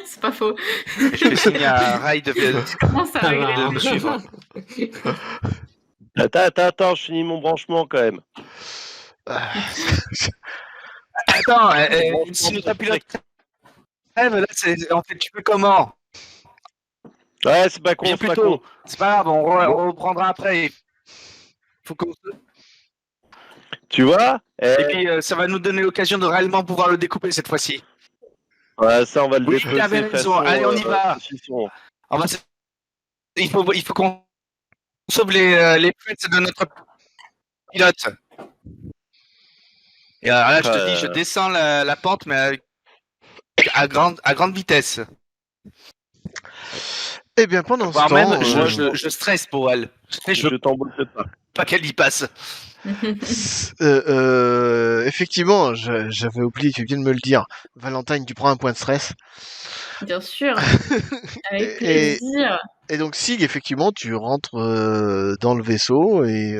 S2: C'est pas faux.
S4: Et je fais signe à Rai de
S2: Comment ça
S5: Ça
S2: régler
S5: va.
S4: me suivre.
S6: Attends, je finis mon branchement quand même.
S1: Ah,
S4: Attends, si notre pilote crève, là, en fait, tu fais comment?
S6: Ouais, c'est pas con,
S4: Bien
S6: c'est pas
S4: plus tôt.
S6: con.
S4: C'est pas grave, on reprendra après. Faut qu'on...
S6: Tu vois?
S4: Et puis, ça va nous donner l'occasion de réellement pouvoir le découper cette fois-ci.
S6: Ouais, ça, on va le
S4: Oui,
S6: dépecer
S4: t'avais raison.
S6: façon,
S4: Allez, on y va.
S6: saucisson.
S4: Il faut qu'on sauve les pets de notre pilote. Et alors là, je te dis, je descends la pente, mais à grande vitesse.
S1: Eh bien, pendant ce
S4: Voire
S1: temps,
S4: même, je stresse pour elle. Je veux
S6: Je t'emboîte pas.
S4: pas qu'elle y passe.
S1: effectivement, j'avais oublié, tu viens de me le dire. Valentine, tu prends un point de stress.
S2: Bien sûr. Avec
S1: Et-
S2: plaisir.
S1: Et donc, Sig, effectivement, tu rentres dans le vaisseau et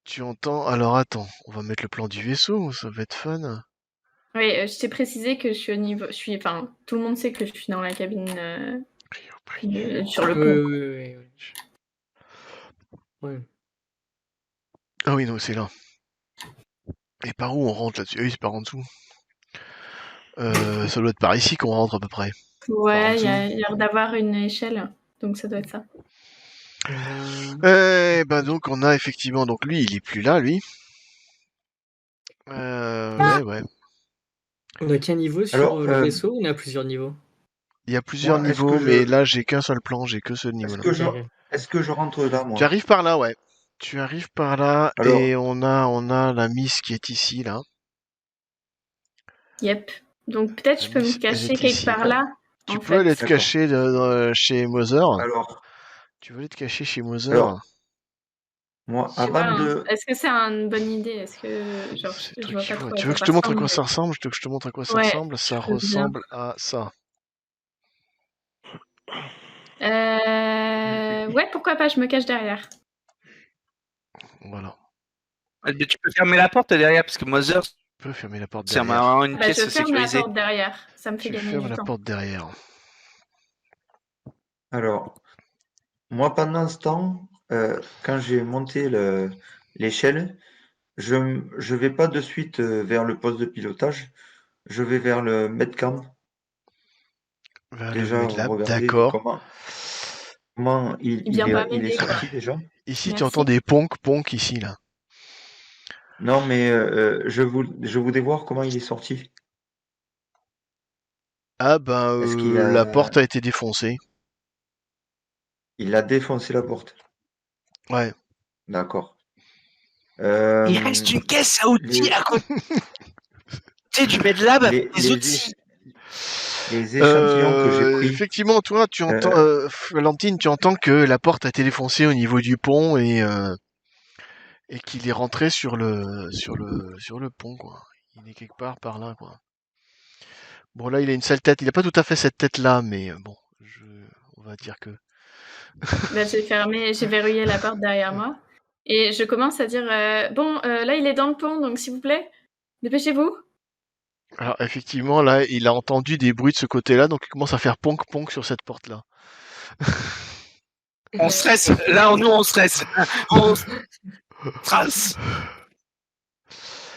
S1: tu entends. Alors, attends, on va mettre le plan du vaisseau, ça va être fun.
S2: Oui, je t'ai précisé que je suis au niveau. Enfin, tout le monde sait que je suis dans la cabine sur le pont.
S5: Oui.
S1: Ah oui, non, c'est là. Et par où on rentre là-dessus? Oui, c'est par en dessous. Ça doit être par ici qu'on rentre à peu près.
S2: Ouais, il y a l'air d'avoir une échelle, donc ça doit être ça.
S1: Donc on a effectivement, donc lui, il est plus là, lui. Ouais.
S5: On a qu'un niveau sur
S3: Alors,
S5: le vaisseau ou on a plusieurs niveaux?
S1: Il y a plusieurs
S3: Moi, est-ce
S1: niveaux,
S3: que
S1: mais là, j'ai qu'un seul plan, j'ai que ce niveau-là.
S3: Est-ce que je rentre là, moi?
S1: Tu arrives par là, ouais. Tu arrives par là,
S3: Alors-
S1: et on a la Miss qui est ici, là.
S2: Yep. Donc peut-être je peux me cacher quelque part là.
S1: Tu peux aller te cacher chez Mother.
S3: Alors,
S1: Tu veux aller te cacher chez Mother?
S3: alors, moi,
S2: Je sais
S3: avant
S2: pas,
S3: de...
S2: Est-ce que c'est une bonne idée? Est-ce que genre je vois pas trop.
S1: Tu veux que je te montre à quoi ça ressemble? Je te montre à quoi ça
S2: Ouais,
S1: ressemble. Ça
S2: je veux bien.
S1: ressemble à ça.
S2: Ouais, pourquoi pas, je me cache derrière.
S1: Voilà.
S4: Mais tu peux fermer la porte derrière, parce que Mother,
S1: Tu peux fermer la porte
S4: c'est
S1: derrière.
S4: vraiment une
S2: Bah,
S4: pièce
S2: je ferme
S4: sécurisée.
S2: la porte derrière, ça me fait
S1: Tu
S2: gagner
S1: fermes
S2: du
S1: la
S2: temps.
S1: porte derrière.
S3: Alors, moi, pendant ce temps, quand j'ai monté l'échelle, je vais pas de suite vers le poste de pilotage, je vais vers le medcam. Déjà, regardez
S1: d'accord.
S3: comment il est sorti déjà.
S1: Ici,
S2: Merci.
S1: tu entends des ponk ici, là.
S3: Non, mais je voulais voir comment il est sorti.
S1: Ah ben,
S3: Est-ce qu'il a-
S1: la porte a été défoncée.
S3: Il a défoncé la porte.
S1: Ouais.
S3: D'accord.
S4: Il reste une caisse à outils à côté du MedLab avec des outils.
S3: Les échantillons que j'ai pris.
S1: Effectivement, toi, tu entends, Valentine, tu entends que la porte a été défoncée au niveau du pont et et qu'il est rentré sur le pont, quoi. Il est quelque part par là, quoi. Bon, là, il a une sale tête. Il a pas tout à fait cette tête-là, mais bon, on va dire que.
S2: Bah, j'ai verrouillé la porte derrière moi et je commence à dire bon, là, il est dans le pont, donc s'il vous plaît, dépêchez-vous.
S1: Alors, effectivement, là, il a entendu des bruits de ce côté-là, donc il commence à faire ponk-ponk sur cette porte-là.
S4: On stresse. Là, nous, on stresse. On stresse.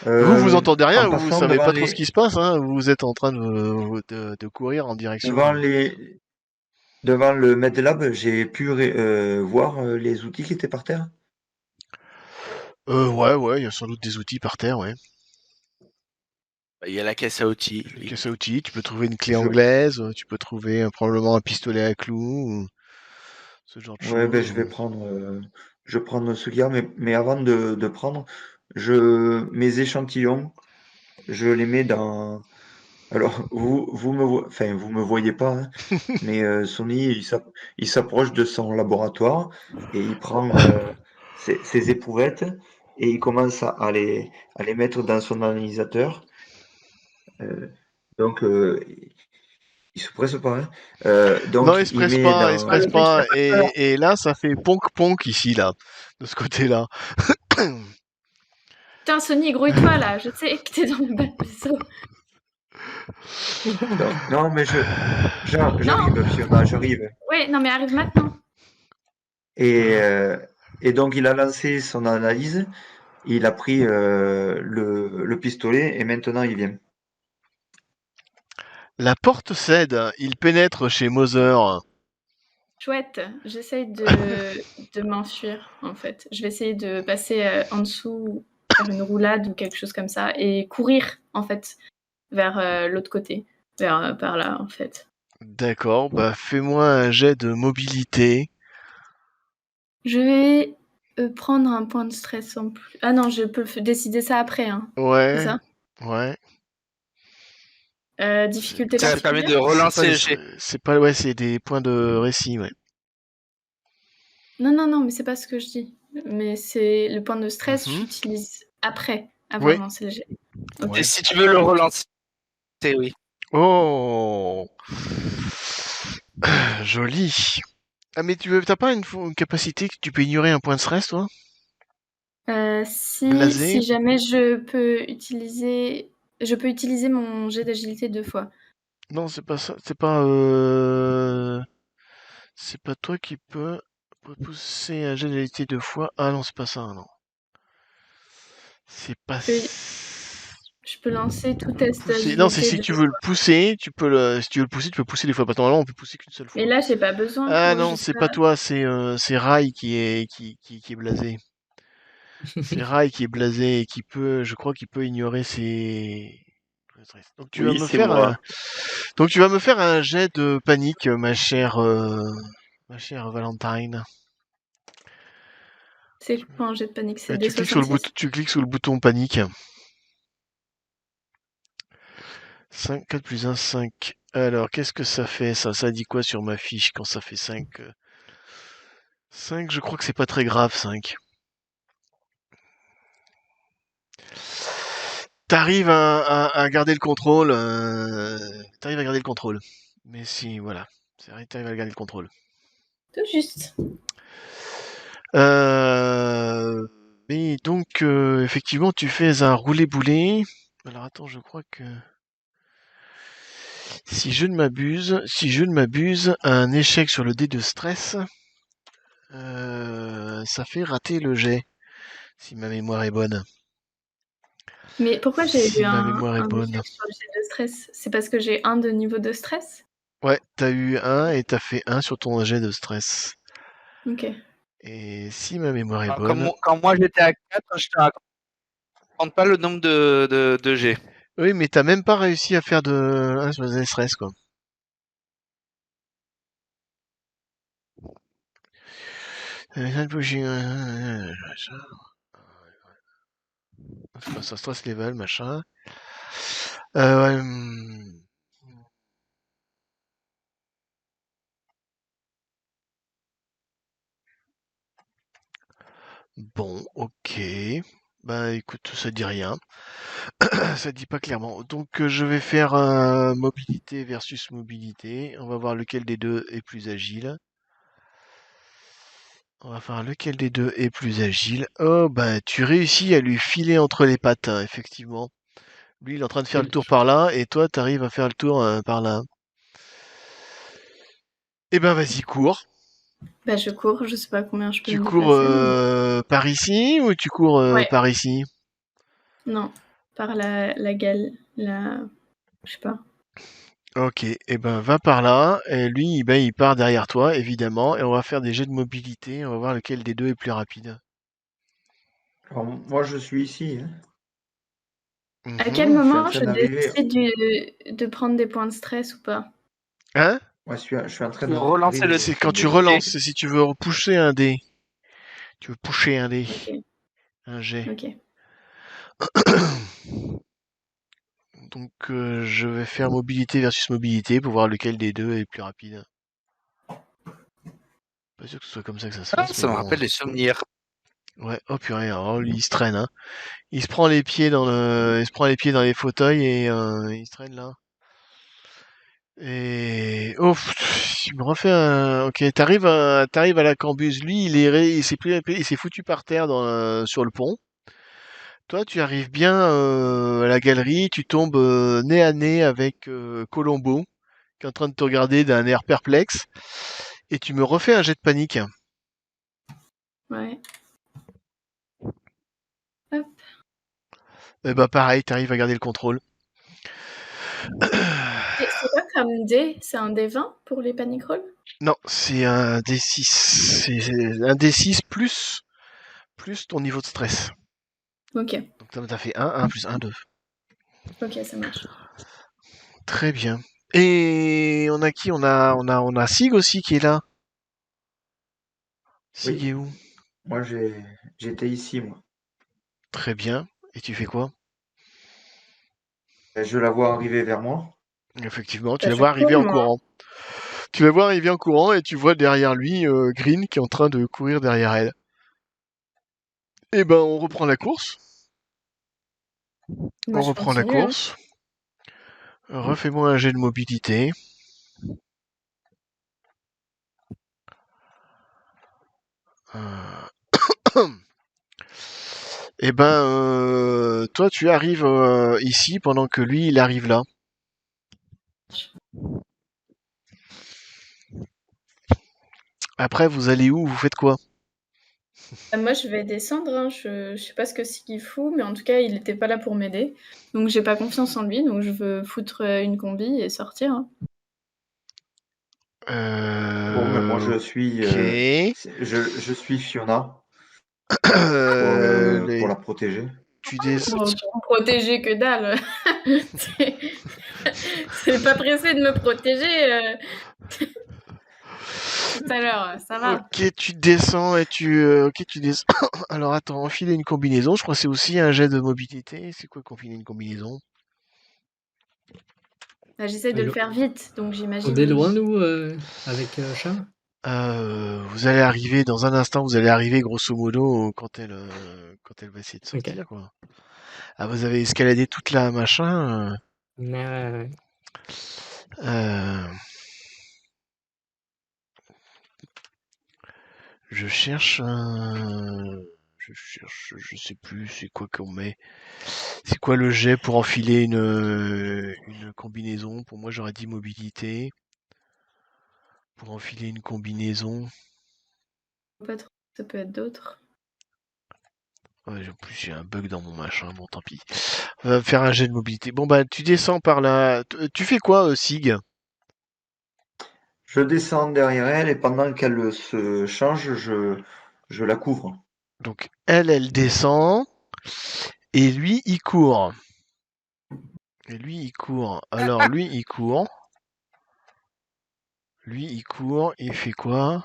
S1: Vous entendez rien,
S3: En
S1: vous
S3: passant
S1: savez pas trop ce qui se passe, hein. Vous êtes en train de courir en direction.
S3: devant le MedLab, j'ai pu voir les outils qui étaient par terre.
S1: Ouais, il y a sans doute des outils par terre, ouais.
S4: Il y a la caisse à outils.
S1: Une
S4: Oui.
S1: caisse à outils, tu peux trouver une clé
S3: Je-
S1: anglaise, tu peux trouver probablement un pistolet à clous, ou ce genre de
S3: Ouais, ben,
S1: choses.
S3: je vais prendre ce qu'il y a, mais avant de prendre, mes échantillons, je les mets dans. Alors, vous me voyez pas, hein, mais Sony, il s'approche de son laboratoire et il prend ses éprouvettes et il commence à les mettre dans son analysateur. Euh, donc, il se presse pas, hein.
S1: Non,
S3: Donc,
S1: il se
S3: il
S1: presse
S3: met
S1: pas, il se
S3: dans.
S1: presse
S4: Le mec, il a
S1: pas.
S4: pas peur.
S1: Et là, ça fait ponk-ponk ici, là, de ce côté-là.
S2: Putain, Sony, grouille-toi là, je sais que t'es dans le bas de vaisseau.
S3: Non, non, mais
S2: Non,
S3: j'arrive, Fiona, j'arrive.
S2: ouais, non, mais arrive maintenant.
S3: Et, euh, et donc, il a lancé son analyse, il a pris le pistolet et maintenant il vient.
S1: La porte cède, il pénètre chez Moser.
S2: Chouette, j'essaye de m'enfuir en fait. Je vais essayer de passer en dessous, faire une roulade ou quelque chose comme ça et courir en fait vers l'autre côté, vers par là en fait.
S1: D'accord, bah fais-moi un jet de mobilité.
S2: Je vais prendre un point de stress en plus. Ah non, je peux décider ça après, hein. C'est
S1: Ouais,
S2: ça?
S1: ouais.
S2: Difficulté
S4: Ça permet
S2: particulière?
S4: de relancer le jet.
S1: C'est pas, ouais, c'est des points de récit, ouais.
S2: Non, non, non, mais c'est pas ce que je dis. Mais c'est le point de stress,
S1: Mhm.
S2: j'utilise après avoir
S1: Oui,
S2: lancé le jet.
S4: Et
S2: Ok.
S1: ouais.
S4: si tu veux le relancer, oui.
S1: Oh, joli. Ah, mais t'as pas une capacité que tu peux ignorer un point de stress, toi? Blasé?
S2: Si jamais je peux utiliser mon jet d'agilité 2 fois.
S1: Non, c'est pas ça. C'est pas toi qui peux pousser un jet d'agilité 2 fois. Ah non, c'est pas ça, non. C'est pas.
S2: Je peux lancer tout test
S1: Pousser. Non, c'est
S2: d'agilité
S1: si
S2: 2
S1: tu veux le
S2: fois.
S1: pousser, si tu veux le pousser, tu peux pousser des fois. Parce que normalement, on peut pousser qu'une seule
S2: Mais
S1: fois.
S2: là, j'ai pas besoin.
S1: Ah
S2: Oh, je
S1: non,
S2: sais
S1: c'est pas
S2: pas.
S1: toi, c'est Rai qui est blasé. C'est Rai qui est blasé et qui peut, je crois qu'il peut ignorer ses. Donc tu vas
S6: Oui,
S1: me
S6: c'est
S1: faire
S6: moi.
S1: donc tu vas me faire un jet de panique, ma chère Valentine.
S2: C'est quoi un jet de panique? C'est
S1: Tu cliques sur le bouton,
S2: D66?
S1: tu cliques sur le bouton panique. 5, 4 plus 1, 5. Alors, qu'est-ce que ça fait, ça? Ça dit quoi sur ma fiche quand ça fait 5? 5, je crois que c'est pas très grave, 5. T'arrives à garder le contrôle. T'arrives à garder le contrôle. Mais si, voilà. C'est vrai, t'arrives à garder le contrôle.
S2: Tout juste.
S1: Mais donc, effectivement, tu fais un roulé-boulé. Alors attends, je crois que si je ne m'abuse, un échec sur le dé de stress, ça fait rater le jet, si ma mémoire est bonne.
S2: Mais pourquoi j'ai eu
S1: Si ma mémoire est
S2: un
S1: bonne.
S2: échec sur le jet de stress? C'est parce que j'ai 1 de niveau de stress?
S1: Ouais, t'as eu un et t'as fait un sur ton jet de stress.
S2: Ok.
S1: Et si ma mémoire est
S4: Alors,
S1: bonne.
S4: quand moi j'étais à 4, je te raconte pas le nombre de G.
S1: Oui, mais t'as même pas réussi à faire de 1 sur le jet de stress, quoi. C'est pas ça, stress level, machin. Ouais, Bon, ok. Bah écoute, ça dit rien. Ça dit pas clairement. Donc je vais faire mobilité versus mobilité. On va voir lequel des deux est plus agile. On va voir lequel des deux est plus agile. Oh bah tu réussis à lui filer entre les pattes, hein, effectivement. Lui il est en train de faire le
S5: Quelle
S1: tour par
S5: chance.
S1: là et toi t'arrives à faire le tour par là. Eh ben vas-y, cours.
S2: Bah, je cours, je sais pas combien je peux
S1: Tu
S2: me
S1: cours
S2: déplacer.
S1: par ici ou tu cours
S2: Ouais.
S1: par ici?
S2: Non, par la gale, je sais pas.
S1: Ok, eh ben va par là, et lui ben, il part derrière toi, évidemment, et on va faire des jets de mobilité, on va voir lequel des deux est plus rapide.
S3: Alors, moi, je suis ici. Hein.
S2: À quel
S1: Mhm.
S3: Je suis en
S2: moment
S3: train
S2: je
S3: d'arriver.
S2: décide de prendre des points de stress ou pas?
S1: Hein?
S3: Ouais, je suis en train
S4: Pour relancer le
S3: d'arriver
S1: C'est
S3: sur
S1: quand
S3: le
S1: tu
S3: début.
S1: relances, c'est si tu veux repousser un dé. Tu veux pusher un dé,
S2: Ok,
S1: un jet.
S2: ok.
S1: Donc je vais faire mobilité versus mobilité pour voir lequel des deux est plus rapide. Pas sûr que ce soit comme ça que ça se
S4: Ah,
S1: fasse, mais
S4: ça me
S1: bon.
S4: rappelle des souvenirs.
S1: Ouais, oh purée, alors lui il se traîne, hein. Il se prend les pieds il se prend les pieds dans les fauteuils et il se traîne là. Et oh, tu me refais un. Ok, t'arrives à la cambuse. Lui, il s'est foutu par terre sur le pont. Toi, tu arrives bien à la galerie. Tu tombes nez à nez avec Colombo, qui est en train de te regarder d'un air perplexe. Et tu me refais un jet de panique.
S2: Ouais. Hop.
S1: Et bah pareil, t'arrives à garder le contrôle.
S2: C'est quoi comme dé? C'est un dé 20 pour les panic rolls?
S1: Non, c'est un D6. C'est un D6 plus ton niveau de stress.
S2: Ok,
S1: Donc t'as fait 1 plus 1, 2.
S2: ok, ça marche.
S1: Très bien. Et on a qui? On a Sig aussi qui est là. Sig
S3: Oui,
S1: est où?
S3: moi, j'étais ici, moi.
S1: Très bien. Et tu fais quoi?
S3: Et je la vois arriver vers moi.
S1: Effectivement, tu
S2: Bah,
S1: la
S2: je
S1: vois arriver
S2: cours,
S1: en
S2: moi.
S1: courant. Tu la vois arriver en courant et tu vois derrière lui Green qui est en train de courir derrière elle. Eh ben, on reprend la course.
S2: Moi,
S1: On
S2: je
S1: reprend la
S2: continue, hein.
S1: course. Refais-moi un jet de mobilité. Eh ben, toi, tu arrives ici pendant que lui, il arrive là. Après, vous allez où? Vous faites quoi?
S2: Moi, je vais descendre, hein. Je sais pas ce que c'est qu'il fout, mais en tout cas, il était pas là pour m'aider. Donc, j'ai pas confiance en lui, donc je veux foutre une combi et sortir, hein.
S3: Bon, mais moi, je suis,
S1: Ok.
S3: je suis Fiona pour
S1: Les...
S3: la protéger.
S1: Tu des...
S2: Bon, pour me protéger que dalle. C'est c'est pas pressé de me protéger tout à l'heure, ça va.
S1: Ok, tu descends et ok, tu descends. Alors attends, enfiler une combinaison. Je crois que c'est aussi un jet de mobilité. C'est quoi confiner une combinaison?
S2: Bah, j'essaie de le faire vite, donc
S5: On
S2: j'imagine.
S5: est loin, nous, avec Charles?
S1: Vous allez arriver dans un instant. Vous allez arriver grosso modo quand elle va essayer de
S5: Ok.
S1: sortir, quoi. Ah, vous avez escaladé toute la machin.
S5: Ouais.
S1: Euh, je cherche un. Je sais plus, c'est quoi qu'on met. C'est quoi le jet pour enfiler une combinaison? Pour moi, j'aurais dit mobilité. Pour enfiler une combinaison.
S2: Pas trop, ça peut être d'autres.
S1: Ouais, en plus, j'ai un bug dans mon machin. Bon, tant pis. On va faire un jet de mobilité. Bon, bah, tu descends par là. Tu fais quoi, Sig?
S3: Je descends derrière elle et pendant qu'elle se change, je la couvre.
S1: Donc, elle descend. Et lui, il court. Alors, lui, il court. Il fait quoi?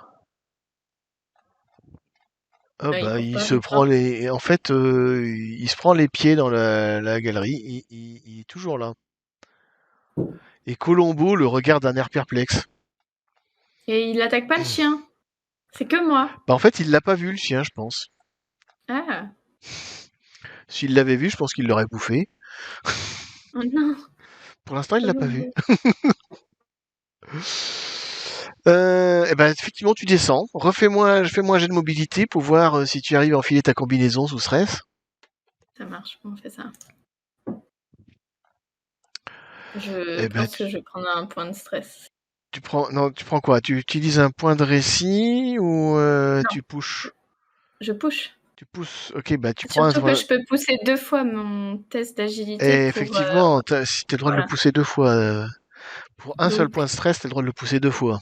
S1: Ah
S2: Ouais, il
S1: bah
S2: court
S1: il
S2: pas,
S1: se
S2: il
S1: prend
S2: part.
S1: les. En fait, il se prend les pieds dans la galerie. Il est toujours là. Et Colombo le regarde d'un air perplexe.
S2: Et il attaque pas le chien. C'est que moi.
S1: Bah en fait, il l'a pas vu le chien, je pense.
S2: Ah,
S1: S'il l'avait vu, je pense qu'il l'aurait bouffé.
S2: oh non,
S1: Pour l'instant, il
S2: pas
S1: l'a pas vu.
S2: nouveau.
S1: Et ben, effectivement, tu descends. Fais-moi un jet de mobilité pour voir si tu arrives à enfiler ta combinaison sous stress.
S2: Ça marche, on fait ça.
S1: Eh
S2: Je
S1: ben,
S2: pense que je vais prendre un point de stress.
S1: tu prends quoi? Tu utilises un point de récit ou
S2: Non.
S1: tu pushes?
S2: Je push.
S1: Tu pousses. Ok, bah tu prends un
S2: Surtout que
S1: point.
S2: je peux pousser 2 fois mon test d'agilité
S1: Et
S2: pour.
S1: effectivement, si t'as le droit de le
S2: Voilà.
S1: pousser 2 fois, pour un seul
S2: Donc,
S1: point de stress, t'as le droit de le pousser 2 fois.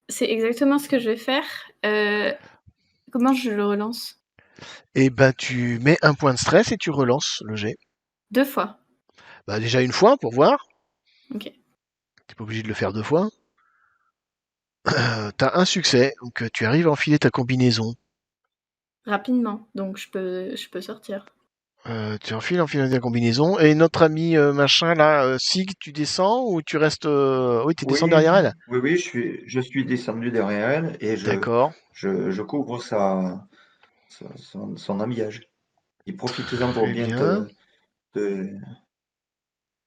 S2: c'est exactement ce que je vais faire. Comment je le relance?
S1: Et ben, tu mets un point de stress et tu relances le jet.
S2: 2 fois.
S1: Bah déjà une fois pour voir.
S2: Ok.
S1: T'es pas obligé de le faire 2 fois. T'as un succès, donc tu arrives à enfiler ta combinaison.
S2: Rapidement. Donc je peux sortir.
S1: Tu enfiles ta combinaison. Et notre ami machin là, Sig, tu descends ou tu restes. Oui, tu descends
S3: Oui,
S1: derrière elle.
S3: oui, je suis descendu derrière elle et
S1: D'accord.
S3: je couvre son habillage. Et profites-en pour
S1: Très
S3: bien
S1: bien.
S3: te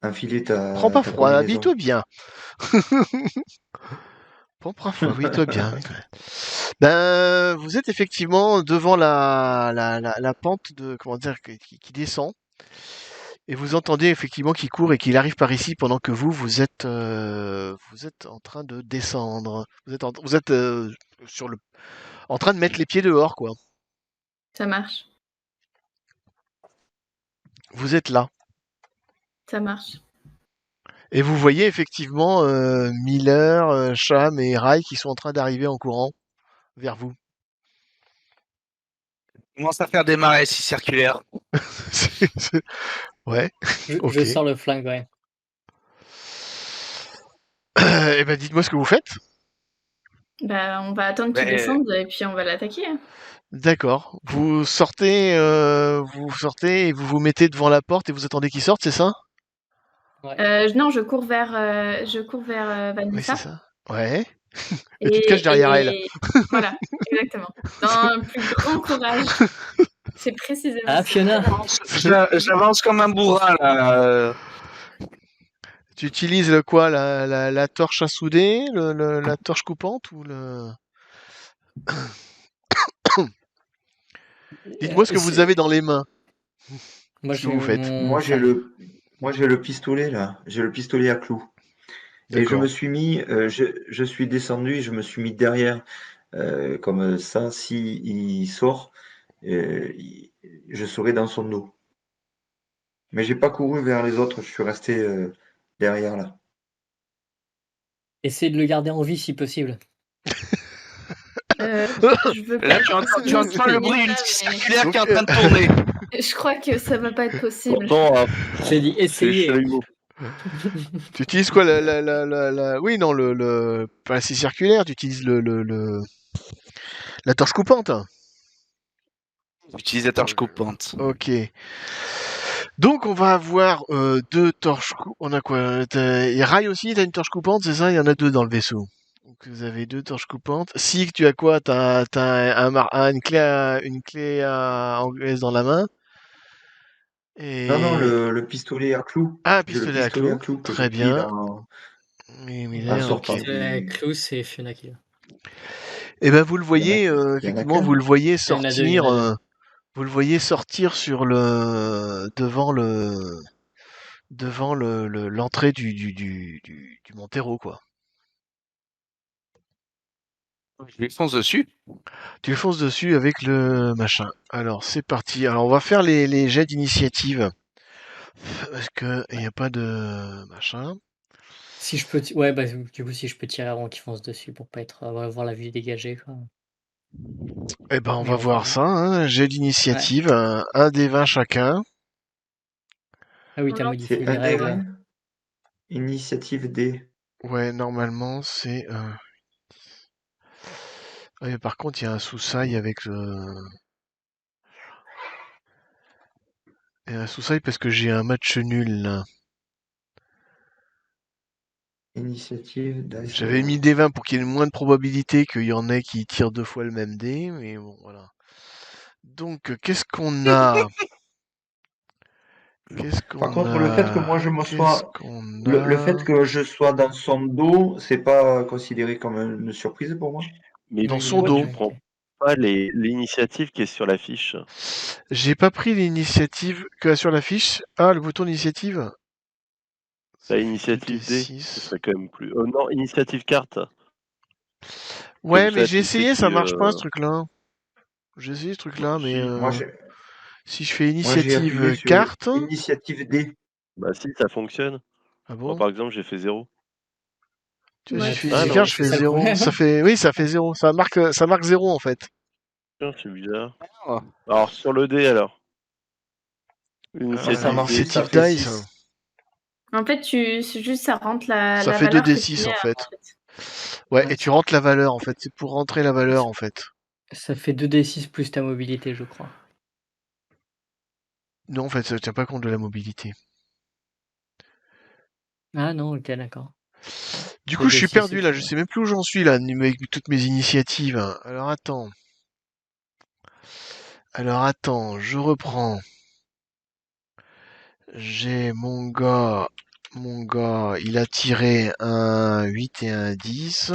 S3: enfiler
S1: Prends pas
S3: ta
S1: froid,
S3: combinaison.
S1: habille-toi bien. Prends pas froid, habille-toi bien. Ben, vous êtes effectivement devant la pente de comment dire qui descend. Et vous entendez effectivement qu'il court et qu'il arrive par ici pendant que vous êtes en train de descendre. Vous êtes sur le, en train de mettre les pieds dehors, quoi.
S2: Ça marche.
S1: Vous êtes là.
S2: Ça marche.
S1: Et vous voyez effectivement Miller, Cham et Rai qui sont en train d'arriver en courant vers vous.
S4: Commence à faire des marais si circulaires.
S1: Ouais,
S5: Je
S1: ok.
S5: sors le flingue, ouais.
S1: Et ben dites-moi ce que vous faites.
S2: Bah, on va attendre qu'il
S4: Mais
S2: descende et puis on va l'attaquer. Hein.
S1: D'accord. Vous sortez et vous vous mettez devant la porte et vous attendez qu'il sorte, c'est ça?
S2: Non, je cours vers
S1: Oui, c'est
S2: Vanessa.
S1: ça. Ouais. Et tu te caches derrière elle.
S2: Et voilà, exactement. Dans un plus grand courage. C'est précisément
S5: Ah,
S2: ce que je
S5: Fiona!
S2: fais.
S4: j'avance comme un bourrin là.
S1: Tu utilises le quoi, la torche à souder, la torche coupante ou le... Dites-moi ce que vous avez dans les mains.
S5: Moi,
S1: Ce que
S5: j'ai
S1: vous faites.
S5: mon
S3: Moi, j'ai
S5: flingue.
S3: le pistolet là. J'ai le pistolet à clous. Et je me
S1: D'accord.
S3: suis mis, je suis descendu et je me suis mis derrière, comme ça, si il sort, je serai dans son dos. Mais j'ai pas couru vers les autres, je suis resté derrière là.
S5: Essayez de le garder en vie si possible.
S2: Je veux
S4: Là,
S2: pas
S4: tu
S2: forcément
S4: entends le bruit
S2: essayer
S4: d'une
S2: ça,
S4: scie
S2: mais
S4: circulaire qui est en train de tourner.
S2: je crois que ça va pas être possible.
S6: Pourtant,
S5: J'ai dit
S6: c'est
S5: essayez.
S6: chalumeau.
S1: Tu utilises quoi Oui, non, pas la scie circulaire, tu utilises la torche coupante.
S4: Utilisateur coupante.
S1: Ok. Donc on va avoir deux torches. On a quoi? Et Rai aussi, t'as une torche coupante, c'est ça? Il y en a deux dans le vaisseau. Donc vous avez deux torches coupantes. Si tu as quoi? T'as une clé anglaise dans la main.
S3: Non, non,
S1: Et
S3: le pistolet à clous.
S1: ah, un
S3: J'ai le
S1: pistolet à
S3: pistolet à
S1: cloux.
S3: clous que j'ai
S1: Très
S3: pris
S1: bien. Et
S3: en
S1: Miller,
S5: Le
S1: ok.
S3: sortant
S5: pistolet à
S3: du.
S5: clous, c'est Fiona qui l'a.
S1: Et ben vous le
S3: Il y en a,
S1: voyez
S3: il y en a
S1: effectivement,
S3: qu'un.
S1: vous le voyez
S5: Il y en a deux, il y en
S1: sortir.
S5: a deux.
S1: Vous le voyez sortir sur le devant l'entrée du Montero, quoi.
S4: Je lui fonce dessus.
S1: Tu lui fonces dessus avec le machin. Alors c'est parti. Alors on va faire les jets d'initiative parce que il n'y a pas de machin.
S5: Si je peux, ouais, bah du coup, si je peux tirer avant qu'il fonce dessus pour pas avoir la vue dégagée, quoi.
S1: Eh ben on
S5: Mais
S1: va
S5: on verra
S1: voir
S5: bien.
S1: ça. Hein. Jet
S5: Ouais.
S1: d'initiative, un des 20 chacun.
S5: Ah oui, t'as
S2: Non,
S5: modifié
S3: C'est
S5: les
S3: un des
S5: règles.
S3: 20. Initiative D.
S1: Ouais, normalement c'est. Ah, mais par contre il y a un sous-sail avec le. Il y a un sous-sail parce que j'ai un match nul là.
S3: Initiative Dice
S1: J'avais
S3: Roll.
S1: mis des 20 pour qu'il y ait moins de probabilité qu'il y en ait qui tirent deux fois le même dé, mais bon voilà. Donc, qu'est-ce qu'on a? Qu'est-ce
S3: Par
S1: qu'on
S3: contre, le fait que
S1: a?
S3: moi je me
S1: Qu'est-ce
S3: sois.
S1: qu'on
S3: Le fait
S1: a?
S3: que je sois dans son dos, c'est pas considéré comme une surprise pour moi.
S6: Mais
S1: Dans
S5: Oui,
S1: son
S6: pourquoi
S1: dos.
S6: tu prends pas l'initiative qui est sur la fiche?
S1: J'ai pas pris l'initiative que sur la fiche. Ah, le bouton d'initiative.
S6: La
S1: Ça fait
S6: initiative D, ce
S1: 2d6.
S6: serait quand même plus. Non, initiative carte.
S1: Ouais,
S6: Comme
S1: mais
S6: ça,
S1: j'ai
S6: tu sais
S1: essayé, ça
S6: qui.
S1: marche pas ce truc-là. J'ai essayé ce truc-là, mais
S6: Si.
S1: si je fais
S3: Moi j'ai appuyé
S1: initiative
S3: sur
S1: carte.
S3: initiative D.
S6: Bah si, ça fonctionne.
S1: Ah
S6: Moi,
S1: bon?
S6: par exemple, j'ai fait 0.
S1: Tu vois,
S2: Moi,
S1: si je
S5: Ouais,
S1: fais
S6: Ah
S1: initiative
S6: non.
S1: carte, je
S5: c'est
S1: fais
S5: ça le
S1: 0.
S5: problème.
S1: Ça fait, oui, ça fait 0. Ça marque 0 en fait.
S6: Tiens, c'est bizarre.
S4: Ah.
S6: Alors, sur le D, alors.
S3: Moi ça
S6: Initiative D.
S3: marche, ça
S1: Initiative
S3: fait
S1: dice.
S3: 6.
S2: En fait, c'est juste ça rentre la,
S1: Ça
S2: la
S1: fait
S2: valeur que tu
S1: 2d6
S2: mets
S1: en fait.
S2: en fait.
S1: Ouais,
S5: Ouais,
S1: et tu rentres la valeur en fait. C'est pour rentrer la valeur en fait.
S5: ça fait 2d6 plus ta mobilité, je crois.
S1: Non, en fait, ça tient pas compte de la mobilité.
S5: Ah non, ok, d'accord.
S1: Du coup, je suis
S5: 2d6,
S1: perdu là. Je
S5: ok.
S1: sais même plus où j'en suis là, avec toutes mes initiatives. Alors attends. Je reprends. J'ai mon gars, il a tiré un 8 et un 10.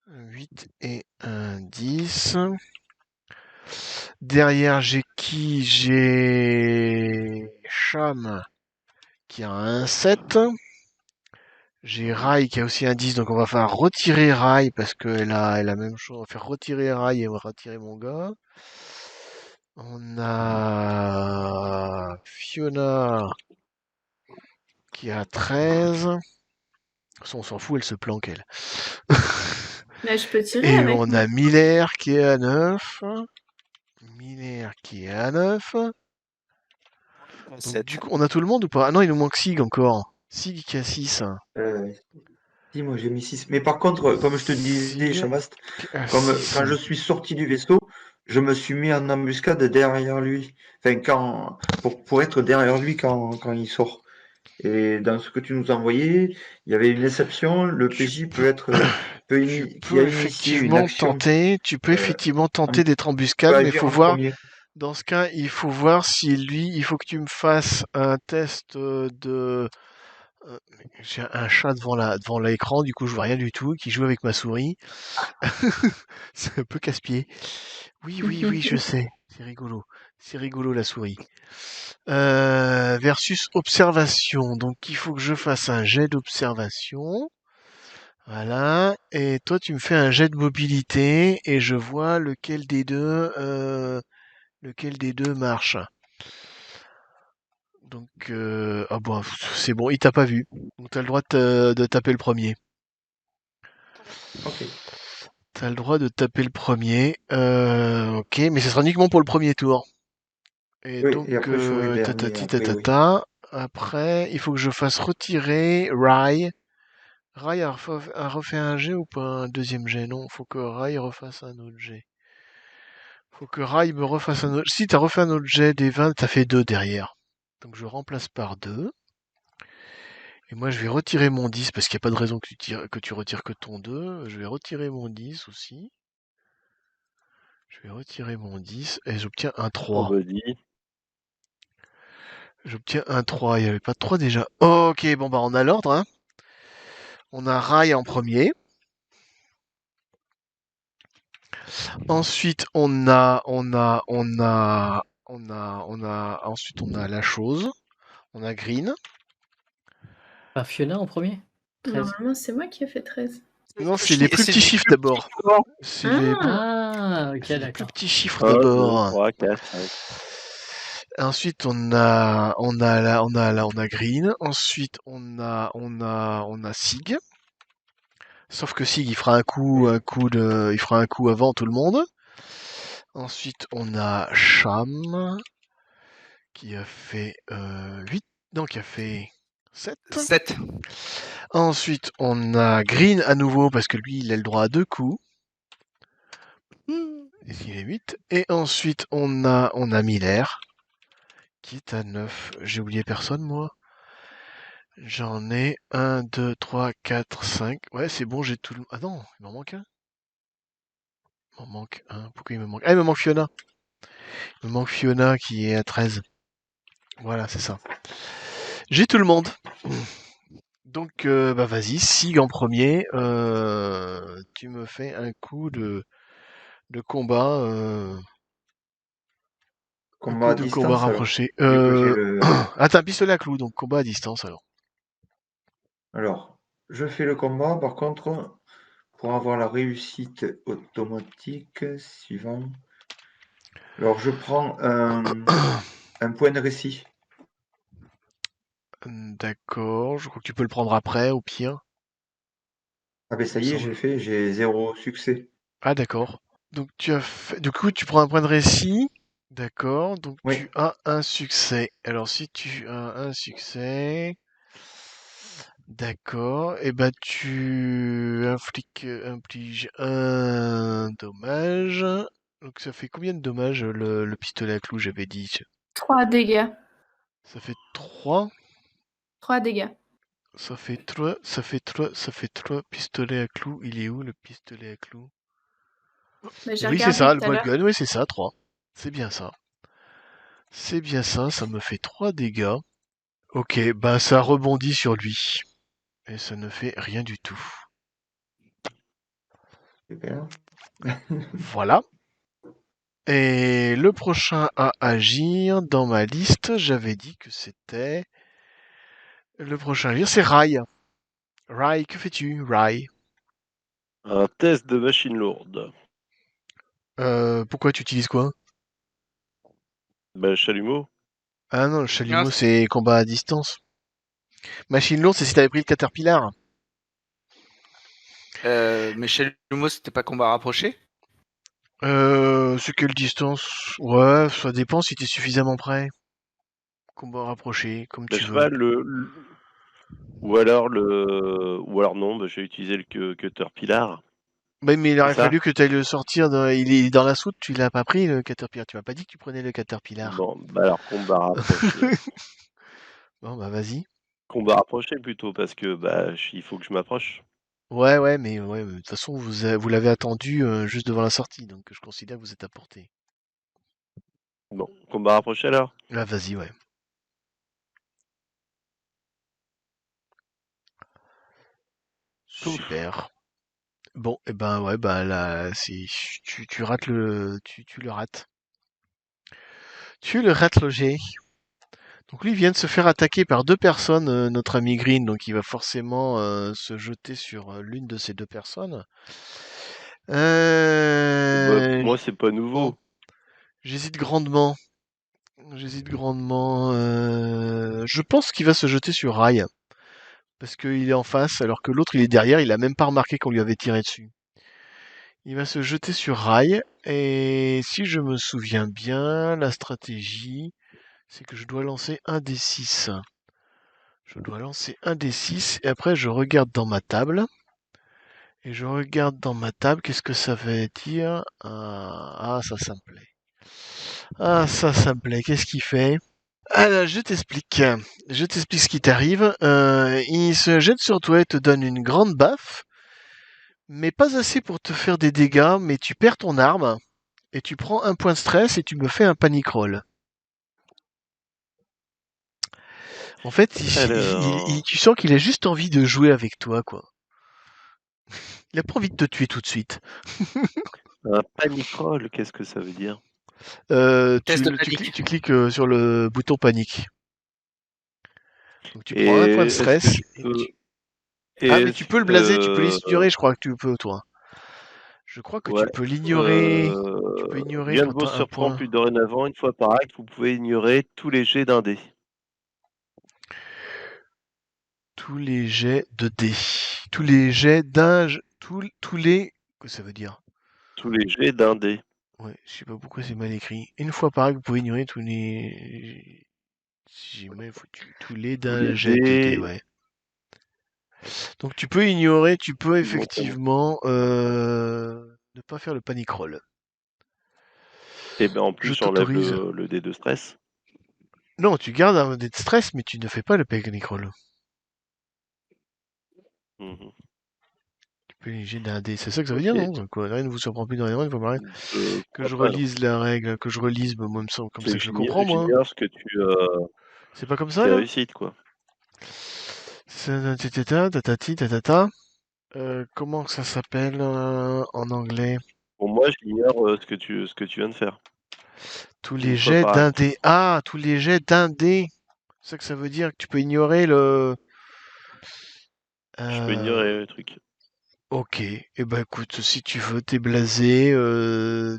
S1: 8 et un 10. Derrière, j'ai qui? J'ai Cham qui a un 7. J'ai Rai qui a aussi un 10, donc on va faire retirer Rai parce qu'elle a la même chose. On va faire retirer Rai et on va retirer mon gars. On a Fiona qui a 13. De toute façon, on s'en fout, elle se planque, elle.
S2: Mais je peux tirer
S1: Et
S2: avec
S1: on
S2: moi.
S1: a Miller qui est à 9. Miller qui est à 9. Donc,
S4: 7.
S1: du coup, on a tout le monde ou pas? Ah non, il nous manque Sig encore. Sig qui a 6.
S3: Si, moi j'ai mis 6. Mais par contre, comme je te disais,
S1: Sig
S3: Chavast,
S1: qui a
S3: comme
S1: 6.
S3: quand je suis sorti du vaisseau, je me suis mis en embuscade derrière lui. Enfin, pour être derrière lui quand il sort. Et dans ce que tu nous as envoyé, il y avait une exception. Le
S1: Tu
S3: PJ peut être qui a initié une action
S1: tu peux
S3: euh,
S1: effectivement
S3: en-
S1: tenter d'être
S3: peut
S1: embuscade, mais il
S3: agir
S1: faut
S3: en
S1: voir,
S3: premier.
S1: dans ce cas, il faut voir si lui, il faut que tu me fasses un test de... J'ai un chat devant l'écran, du coup je vois rien du tout, qui joue avec ma souris. C'est un peu casse-pied. Oui, oui, oui, je sais. C'est rigolo. C'est rigolo la souris. Versus observation. Donc il faut que je fasse un jet d'observation. Voilà. Et toi tu me fais un jet de mobilité et je vois lequel des deux marche. Donc ah bon, c'est bon, il t'a pas vu. Donc t'as le droit de taper le premier.
S3: Ok.
S1: T'as le droit de taper le premier. Ok, mais ce sera uniquement pour le premier tour. Et
S3: Oui,
S1: donc,
S3: et après sur les derniers,
S1: tatati
S3: après, oui.
S1: tatata. Après, il faut que je fasse retirer Rai. Rai a refait un jet ou pas un deuxième jet? Non, faut que Rai refasse un autre jet. Faut que Rai me refasse un autre. Si t'as refait un autre jet des 20, t'as fait 2 derrière. Donc je remplace par 2. Et moi je vais retirer mon 10 parce qu'il n'y a pas de raison que tu retires que ton 2. Je vais retirer mon 10 aussi. Je vais retirer mon 10 et j'obtiens un
S6: Oh
S1: 3.
S6: bah dis.
S1: J'obtiens un 3. Il n'y avait pas de 3 déjà. Ok, bon bah on a l'ordre, hein. On a Rai en premier. Ensuite, ensuite on a la chose. On a Green.
S5: Par Fiona en premier 13.
S2: Normalement, c'est moi qui ai fait 13.
S1: Non, c'est les plus petits chiffres d'abord. C'est les,
S5: Ah, ok,
S1: c'est les plus
S5: d'accord.
S1: petits chiffres
S6: 1, 2,
S1: d'abord.
S6: 3, 4, 5.
S1: Ensuite, on a Green. Ensuite, on a Sig. Sauf que Sig, il fera il fera un coup avant tout le monde. Ensuite, on a Cham, qui a fait 8, non, qui a fait 7.
S4: 7.
S1: Ensuite, on a Green à nouveau, parce que lui, il a le droit à 2 coups. Il est 8. Et ensuite, on a Miller, qui est à 9. J'ai oublié personne, moi. J'en ai 1, 2, 3, 4, 5. Ouais, c'est bon, j'ai tout le... Ah non, il m'en manque un. Il m'en manque un. Pourquoi il me manque? Ah, il me manque Fiona. Il me manque Fiona qui est à 13. Voilà, c'est ça. J'ai tout le monde. Donc, bah vas-y, Sig en premier. Tu me fais un coup de combat. Un
S3: Combat
S1: coup
S3: à
S1: de combat
S3: distance alors.
S1: rapproché.
S3: Vu que j'ai le.
S1: Ah, t'as un pistolet à clous, donc combat à distance alors.
S3: Alors, je fais le combat. Par contre, pour avoir la réussite automatique, suivant. Alors, je prends un point de récit.
S1: D'accord, je crois que tu peux le prendre après, au pire.
S3: Ah ben ça
S1: Il me
S3: y est,
S1: semble.
S3: j'ai 0 succès.
S1: Ah, d'accord. Donc tu as fait... Du coup, tu prends un point de récit. D'accord, donc
S3: Oui.
S1: tu as un succès. Alors si tu as un succès... D'accord, et bah tu infliges un dommage. Donc ça fait combien de dommages le pistolet à clous, j'avais dit?
S2: 3 dégâts.
S1: Ça fait 3.
S2: 3 dégâts.
S1: Ça fait 3, ça fait 3, ça fait 3 pistolets à clous. Il est où le pistolet à clous?
S2: Mais j'ai
S1: Oui, c'est
S2: regardé
S1: ça, le
S2: tout à
S1: bolt
S2: l'heure.
S1: gun, oui, c'est ça, 3. C'est bien ça. C'est bien ça, ça me fait 3 dégâts. Ok, bah ça rebondit sur lui. Et ça ne fait rien du tout.
S3: Super.
S1: Voilà. Et le prochain à agir dans ma liste, j'avais dit que c'était... Le prochain à agir, c'est Rai. Rai, que fais-tu, Rai?
S6: Un test de machine lourde.
S1: Pourquoi tu utilises quoi?
S6: Ben, chalumeau.
S1: Ah non, le
S4: Non,
S1: chalumeau, c'est combat à distance. Machine lourde, c'est si t'avais pris le Caterpillar.
S4: mais chalumeau, c'était pas combat rapproché?
S1: C'est quelle distance? Ouais, ça dépend si t'es suffisamment près. Combat rapproché, comme
S6: Ben,
S1: tu
S6: je sais
S1: veux.
S6: pas, ou alors non, ben, j'ai utilisé le Caterpillar.
S1: Ouais, mais il
S6: C'est
S1: aurait
S6: ça?
S1: fallu que tu ailles le sortir. Il est dans la soute, tu l'as pas pris le Caterpillar. Tu m'as pas dit que tu prenais le Caterpillar.
S6: Bon, ben alors combat rapproché.
S1: Bon, bah vas-y.
S6: Combat rapproché plutôt, parce que bah, il faut que je m'approche.
S1: Ouais, ouais, mais de toute façon, vous l'avez attendu juste devant la sortie, donc je considère que vous êtes à portée.
S6: Bon, combat rapproché alors?
S1: Là, vas-y, ouais.
S6: Pouf.
S1: Super. Bon, et ben ouais, bah là, tu rates tu le rates. Tu le rates le jet. Donc lui vient de se faire attaquer par 2 personnes, notre ami Green, donc il va forcément se jeter sur l'une de ces 2 personnes.
S6: Bah,
S1: Euh,
S6: moi, c'est pas
S1: bon,
S6: nouveau.
S1: j'hésite grandement. J'hésite grandement. Je pense qu'il va se jeter sur Rai. Parce qu'il est en face, alors que l'autre il est derrière, il a même pas remarqué qu'on lui avait tiré dessus. Il va se jeter sur Rai, et si je me souviens bien, la stratégie, c'est que je dois lancer un des 6. Je dois lancer un des 6, et après je regarde dans ma table. Et je regarde dans ma table, qu'est-ce que ça veut dire? Ah, ça me plaît. Ah, ça me plaît. Qu'est-ce qu'il fait? Alors, je t'explique. Je t'explique ce qui t'arrive. Il se jette sur toi et te donne une grande baffe, mais pas assez pour te faire des dégâts, mais tu perds ton arme, et tu prends un point de stress et tu me fais un panic roll. En fait,
S6: Alors,
S1: tu sens qu'il a juste envie de jouer avec toi, quoi. Il a pas envie de te tuer tout de suite.
S6: un panic roll, qu'est-ce que ça veut dire?
S4: Test de panique.
S1: Tu cliques sur le bouton panique. Donc tu prends un point
S6: Et
S1: de
S6: est-ce que
S1: stress.
S6: je peux...
S1: Ah, mais
S6: Et
S1: tu peux le blaser, tu peux l'ignorer, je crois que tu peux, toi. Je crois que tu
S6: ouais.
S1: peux l'ignorer. Tu peux ignorer
S6: Rien
S1: quand
S6: ne vous
S1: t'as un
S6: surprend
S1: point.
S6: plus dorénavant. Une fois par acte, vous pouvez ignorer tous les jets d'un dé.
S1: Tous les jets de dés. Tous les jets d'un... tous les... Qu'est-ce que ça veut dire?
S6: Tous les jets d'un dé.
S1: Ouais, je sais pas pourquoi c'est mal écrit. Une fois par acte, vous pouvez ignorer tous les... J'ai mal foutu. Tous les
S6: Tous les
S1: d'un jet de dés,
S6: dés.
S1: ouais. Donc tu peux ignorer, tu peux
S6: Bon,
S1: effectivement ne pas faire le panic roll.
S6: et ben en plus,
S1: Je
S6: j'enlève
S1: t'autorise.
S6: le dé de stress.
S1: Non, tu gardes un dé de stress, mais tu ne fais pas le panic roll.
S6: Mhm.
S1: Tu peux les jets d'un dé. C'est ça que ça veut dire,
S6: Ok.
S1: non? Quoi, rien ne vous surprend plus dans les rangs, il faut rien.
S6: Je
S1: Que
S6: crois
S1: je
S6: pas, non.
S1: relise la règle, que je relise, moi, me semble, comme ça
S6: C'est
S1: que je le comprends, moi.
S6: j'ignore ce que tu
S1: C'est pas comme ça,
S6: tes
S1: là?
S6: réussites, quoi.
S1: Tatati, tatata. Comment que ça s'appelle en anglais?
S6: Pour moi, j'ignore ce que tu viens de faire.
S1: Tous
S6: Une
S1: les
S6: fois
S1: jets
S6: par
S1: d'un
S6: acte.
S1: dé. Ah, tous les jets d'un dé. C'est ça que ça veut dire que tu peux ignorer le.
S6: Je peux
S1: Euh,
S6: ignorer le truc.
S1: Ok. Eh ben écoute, si tu veux, t'es blasé,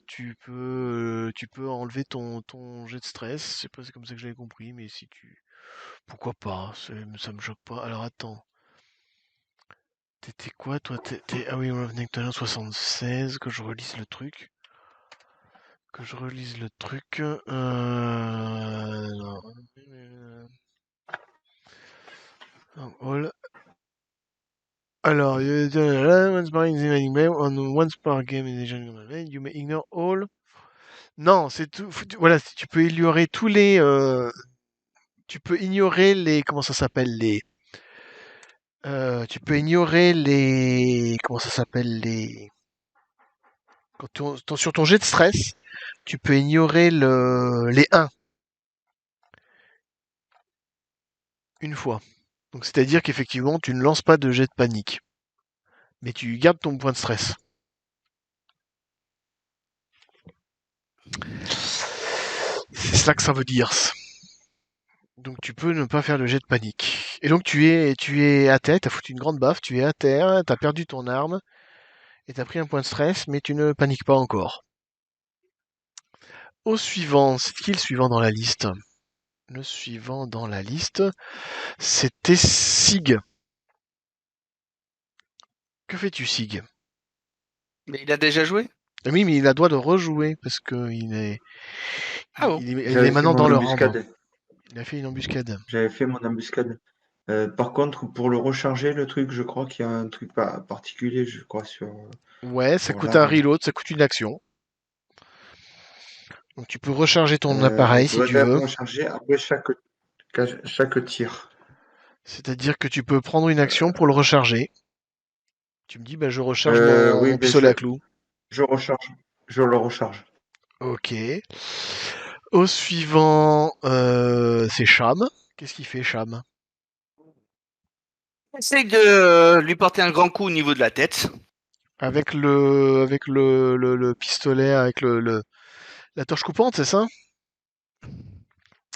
S1: tu peux enlever ton jet de stress. Je sais pas, c'est comme ça que j'avais compris, mais si tu, pourquoi pas? Ça me choque pas. Alors attends. T'étais quoi, toi? Ah oui, Revenant 76. Que je relise le truc. Que je relise le truc. Non. All. Alors, once per invading game, on once per game in the you may ignore all. Non, c'est tout. Voilà, tu peux ignorer tous les. Tu peux ignorer les. Comment ça s'appelle les. Tu peux ignorer les. Comment ça s'appelle les. Sur ton jet de stress, tu peux ignorer les 1 une fois. Donc c'est-à-dire qu'effectivement, tu ne lances pas de jet de panique. Mais tu gardes ton point de stress. C'est ça que ça veut dire. Donc tu peux ne pas faire le jet de panique. Et donc tu es à terre, t'as foutu une grande baffe, tu es à terre, t'as perdu ton arme, et t'as pris un point de stress, mais tu ne paniques pas encore. Au suivant, c'est qui le suivant dans la liste? Le suivant dans la liste, c'était Sig. Que fais-tu, Sig?
S4: Mais il a déjà joué?
S1: Ah oui, mais il a droit de rejouer, parce que
S4: Ah bon.
S1: il est
S3: J'avais fait
S1: maintenant
S3: mon
S1: dans le round.
S3: embuscade.
S1: Il a fait une embuscade.
S3: J'avais fait mon embuscade. Par contre, pour le recharger, le truc, je crois qu'il y a un truc particulier, je crois,
S1: Ouais, ça
S3: pour
S1: coûte un
S3: l'arme.
S1: reload, ça coûte une action. Donc tu peux recharger ton appareil
S3: Je
S1: si
S3: dois
S1: tu
S3: être
S1: veux.
S3: rechargé après chaque tir.
S1: C'est-à-dire que tu peux prendre une action pour le recharger. Tu me dis, bah, je recharge mon,
S3: Oui,
S1: mon
S3: ben
S1: pistolet à clous.
S3: je recharge. Je le recharge.
S1: Ok. Au suivant, c'est Cham. Qu'est-ce qu'il fait, Cham?
S4: Essaye de lui porter un grand coup au niveau de la tête.
S1: Avec le pistolet, avec la torche coupante, c'est ça?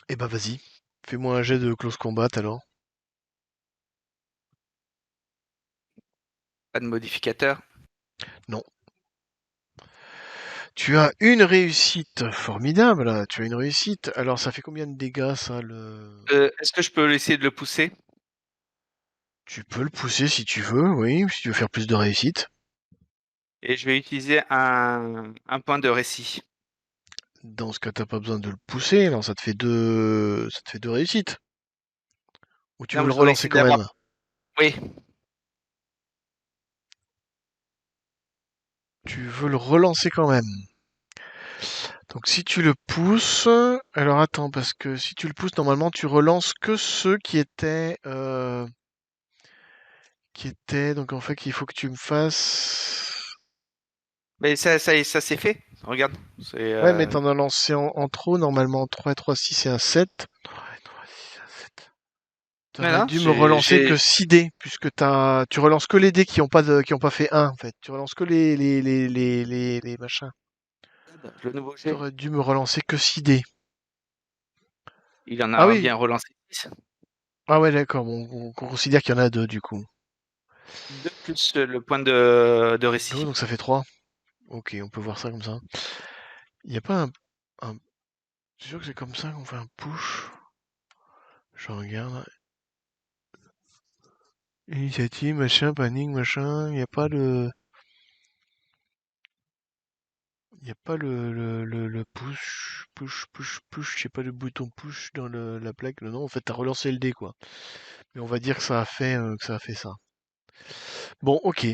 S1: Eh ben vas-y. Fais-moi un jet de close combat alors.
S4: Pas de modificateur.
S1: Non. Tu as une réussite formidable. Tu as une réussite. Alors ça fait combien de dégâts ça
S4: Est-ce que je peux essayer de le pousser?
S1: Tu peux le pousser si tu veux, oui, si tu veux faire plus de réussite.
S4: Et je vais utiliser un point de récit.
S1: Dans ce cas, t'as pas besoin de le pousser. Alors ça te fait deux réussites. Ou tu
S4: Non,
S1: veux
S4: mais
S1: le
S4: je voudrais
S1: relancer
S4: essayer
S1: quand
S4: d'avoir.
S1: même?
S4: Oui.
S1: Tu veux le relancer quand même. Donc si tu le pousses, alors attends, parce que si tu le pousses, normalement tu relances que ceux qui étaient, donc en fait il faut que tu me fasses.
S4: Mais ça s'est fait. Regarde. C'est.
S1: Ouais, mais t'en as lancé en trop, normalement 3, 3, 6 et un 7. 3, 3, 6 et un 7. T'aurais
S4: Voilà.
S1: dû me relancer que 6 dés, puisque tu relances que les dés qui ont pas fait 1 en fait. Tu relances que les machins.
S4: Le nouveau jet.
S1: T'aurais dû me relancer que 6 dés.
S4: Il en
S1: Ah
S4: a
S1: oui.
S4: bien relancé 6.
S1: Ah ouais, d'accord. Bon, on considère qu'il y en a 2 du coup.
S4: 2 plus le point de récit.
S1: Oh, donc ça fait 3. Ok, on peut voir ça comme ça. Il n'y a pas un... C'est sûr que c'est comme ça qu'on fait un push. Je regarde. Initiative, machin, panique, machin. Il n'y a pas le... Il n'y a pas le push, push, push, push. Il n'y a pas de bouton push dans la plaque. Non, en fait, t'as relancé le dé, quoi. Mais on va dire que ça a fait ça. Bon, ok.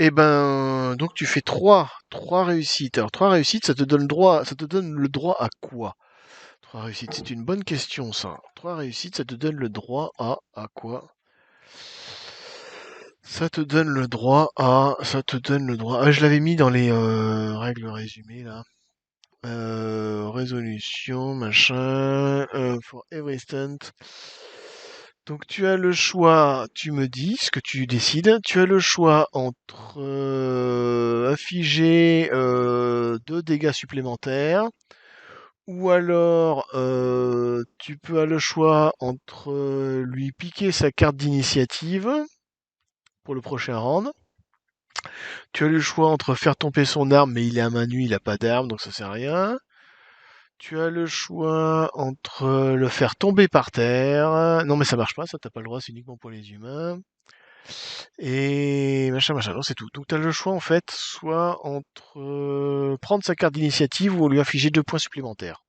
S1: Eh ben, donc tu fais trois réussites. Alors, 3 réussites, ça te donne le droit à quoi? 3 réussites, c'est une bonne question, ça. 3 réussites, ça te donne le droit à quoi? Ça te donne le droit à... Ça te donne le droit... Ah, je l'avais mis dans les règles résumées, là. Résolution, machin... for every stunt. Donc tu as le choix, tu me dis ce que tu décides. Tu as le choix entre infliger 2 dégâts supplémentaires, ou alors tu peux avoir le choix entre lui piquer sa carte d'initiative pour le prochain round. Tu as le choix entre faire tomber son arme, mais il est à main nue, il a pas d'arme, donc ça sert à rien. Tu as le choix entre le faire tomber par terre. Non, mais ça marche pas, ça t'as pas le droit, c'est uniquement pour les humains. Et machin, machin, non, c'est tout. Donc t'as le choix en fait, soit entre prendre sa carte d'initiative ou lui infliger 2 points supplémentaires.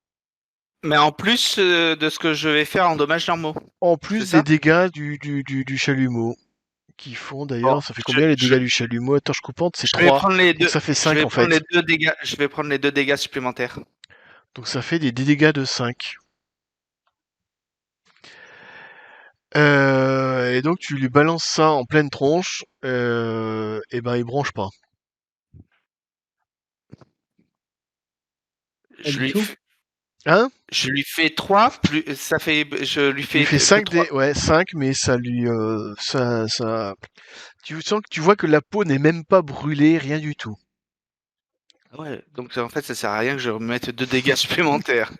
S4: Mais en plus de ce que je vais faire en dommages normaux.
S1: En plus
S4: C'est ça
S1: des dégâts du chalumeau. Qui font d'ailleurs,
S4: Bon,
S1: ça fait combien les dégâts du chalumeau? Attends, je coupante, c'est
S4: je vais
S1: 3.
S4: prendre les
S1: Donc
S4: deux.
S1: ça fait
S4: Je
S1: 5
S4: vais
S1: en
S4: prendre
S1: fait.
S4: les 2 dégâts. Je vais prendre les 2 dégâts supplémentaires.
S1: Donc ça fait des dégâts de 5. Et donc tu lui balances ça en pleine tronche, et ben il bronche pas.
S5: Pas
S4: Je
S5: du
S4: lui,
S5: tout.
S1: Hein?
S4: je lui fais 3, plus ça fait. Je lui
S1: Il
S4: fais
S1: lui fait
S4: que
S1: 5
S4: 3.
S1: ouais, 5, mais ça lui ça tu vois que la peau n'est même pas brûlée, rien du tout.
S4: Ouais, donc en fait ça sert à rien que je remette 2 dégâts supplémentaires.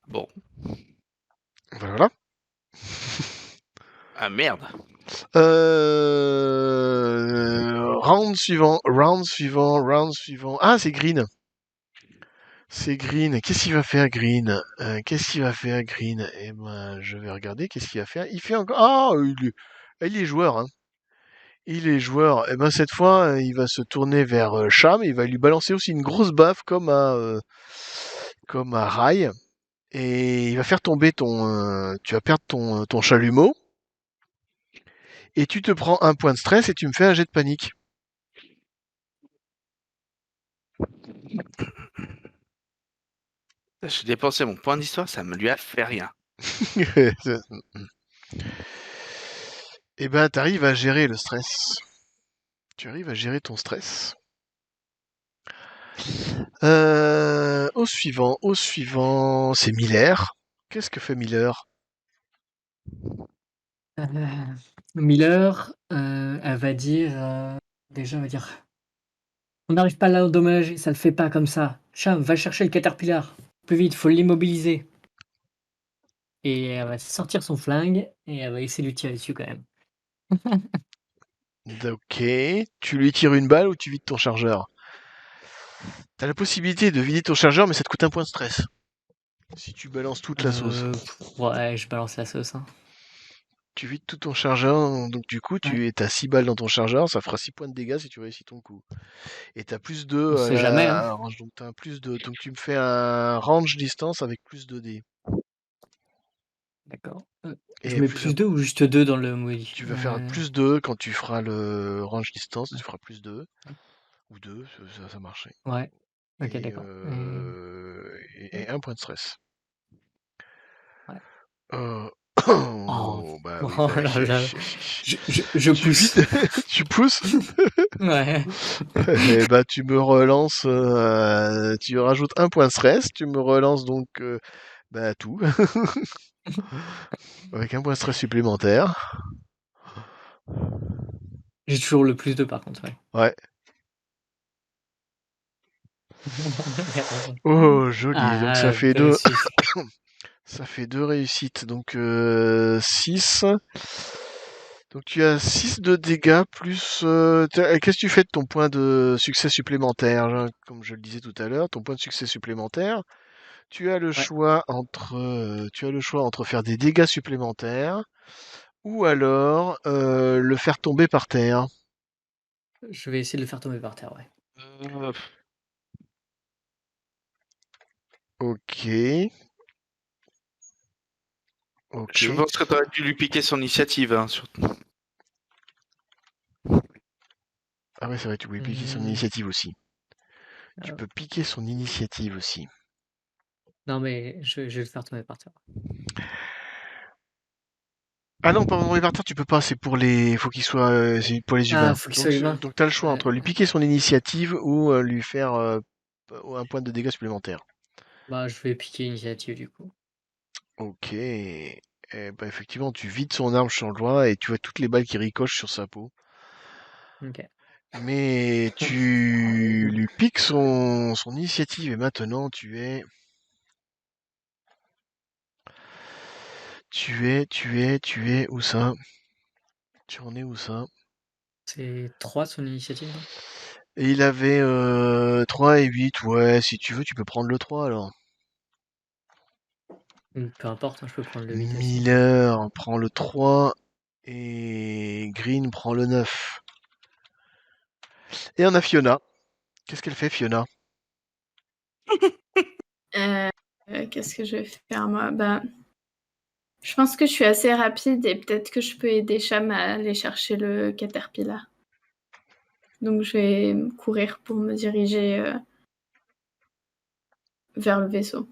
S4: Bon.
S1: Voilà.
S4: Ah merde.
S1: Round suivant, round suivant, round suivant. Ah, c'est Green. C'est Green. Qu'est-ce qu'il va faire, Green? Qu'est-ce qu'il va faire, Green? Eh ben, je vais regarder. Qu'est-ce qu'il va faire? Il fait encore. Ah, il est joueur, hein. Il est joueur. Eh ben, cette fois, il va se tourner vers Cham. Il va lui balancer aussi une grosse baffe comme à Rai. Et il va faire tomber tu vas perdre ton chalumeau. Et tu te prends un point de stress et tu me fais un jet de panique.
S4: J'ai dépensé mon point d'histoire, ça me lui a fait rien.
S1: Eh ben, t'arrives à gérer le stress. Tu arrives à gérer ton stress. Au suivant, c'est Miller. Qu'est-ce que fait Miller?
S5: Euh, Miller, elle va dire, déjà, elle va dire: «On n'arrive pas à l'endommager, ça le fait pas comme ça. Cham, va chercher le caterpillar. Plus vite, faut l'immobiliser». Et elle va sortir son flingue et elle va essayer de lui tirer dessus quand même.
S1: Ok. Tu lui tires une balle ou tu vides ton chargeur? T'as la possibilité de vider ton chargeur, mais ça te coûte un point de stress. Si tu balances toute la sauce.
S5: Ouais, je balance la sauce, hein.
S1: Tu vides tout ton chargeur, donc du coup, t'as 6 balles dans ton chargeur, ça fera 6 points de dégâts si tu réussis ton coup. Et t'as plus 2
S5: On sait jamais, hein.
S1: range, donc t'as un plus 2. Donc tu me fais un range distance avec plus 2 dés.
S5: D'accord.
S1: Et
S5: Je mets plus 2 ou juste 2 dans le modi?
S1: Tu vas faire plus 2 quand tu feras le range distance, tu feras plus 2.
S5: Ouais.
S1: Ou 2, ça marchait.
S5: Ouais. OK,
S1: Et,
S5: d'accord.
S1: et un point de stress.
S5: Ouais.
S1: Oh, bah oui,
S5: Oh
S1: bah
S5: là
S1: oui.
S5: là. Je pousse.
S1: Tu pousses?
S5: Ouais.
S1: Et bah tu me relances, tu rajoutes un point de stress, tu me relances donc bah tout. Avec un point de stress supplémentaire.
S5: J'ai toujours le plus 2 par contre, ouais.
S1: Ouais. Oh, joli. Donc ça fait 2.
S5: Précis.
S1: Ça fait 2 réussites. Donc 6. Donc tu as 6 de dégâts plus... qu'est-ce que tu fais de ton point de succès supplémentaire? Comme je le disais tout à l'heure, ton point de succès supplémentaire, tu as le
S5: Ouais.
S1: choix entre faire des dégâts supplémentaires ou alors le faire tomber par terre.
S5: Je vais essayer de le faire tomber par terre, ouais.
S1: Ok. Ok.
S4: Je pense que t'aurais dû lui piquer son initiative, hein, surtout.
S1: Ah ouais, c'est vrai, tu pouvais piquer son initiative aussi. Tu peux piquer son initiative aussi.
S5: Non, mais je vais le faire tomber par terre.
S1: Ah non, pardon, les parterres, tu peux pas, c'est pour les. Faut qu'il soit. C'est pour les humains.
S5: Ah, faut qu'il soit humain.
S1: Donc t'as le choix
S5: Ouais,
S1: entre lui piquer son initiative ou lui faire un point de dégâts supplémentaire.
S5: Bah, je vais piquer l'initiative du coup.
S1: Ok. Bah effectivement, tu vides son arme sur le doigt et tu vois toutes les balles qui ricochent sur sa peau.
S5: Ok.
S1: Mais tu lui piques son initiative et maintenant tu es. Tu es où ça? Tu en es où ça?
S5: C'est 3 son initiative, non?
S1: Et il avait 3 et 8, ouais, si tu veux, tu peux prendre le 3 alors.
S5: Peu importe, hein, je peux prendre le 8 aussi.
S1: Miller prend le 3 et Green prend le 9. Et on a Fiona. Qu'est-ce qu'elle fait, Fiona?
S2: Qu'est-ce que je vais faire moi? Bah, je pense que je suis assez rapide et peut-être que je peux aider Cham à aller chercher le Caterpillar. Donc je vais courir pour me diriger vers le vaisseau.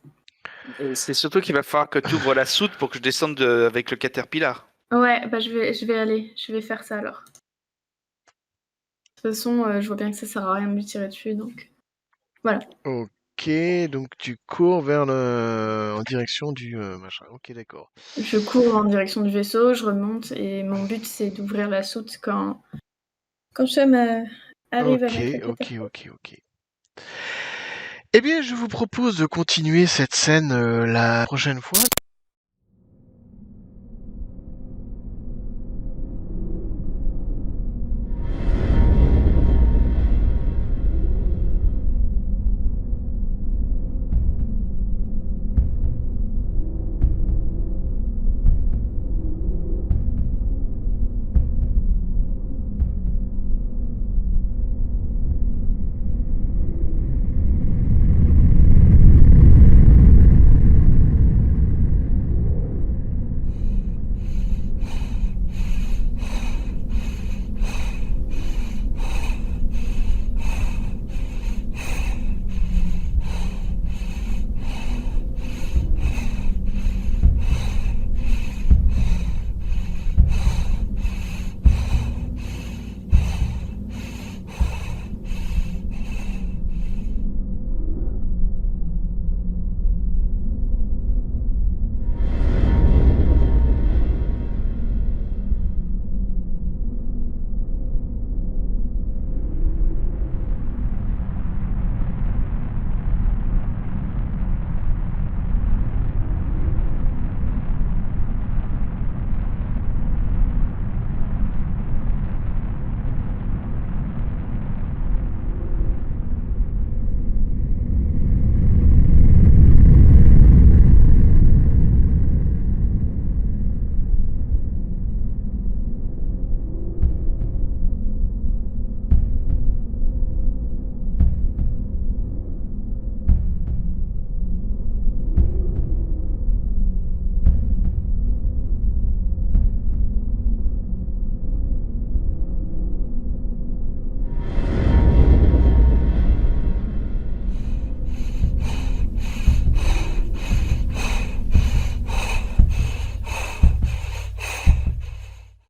S4: Et c'est surtout qu'il va falloir que tu ouvres la soute pour que je descende avec le Caterpillar.
S2: Ouais, bah je vais faire ça alors. De toute façon, je vois bien que ça sert à rien de lui tirer dessus, donc voilà.
S1: Ok, donc tu cours vers en direction du machin. Ok, d'accord.
S2: Je cours en direction du vaisseau, je remonte et mon but c'est d'ouvrir la soute quand Cham arrive
S1: Ok,
S2: avec le
S1: ok,
S2: Caterpillar.
S1: ok, ok. Eh bien, je vous propose de continuer cette scène la prochaine fois.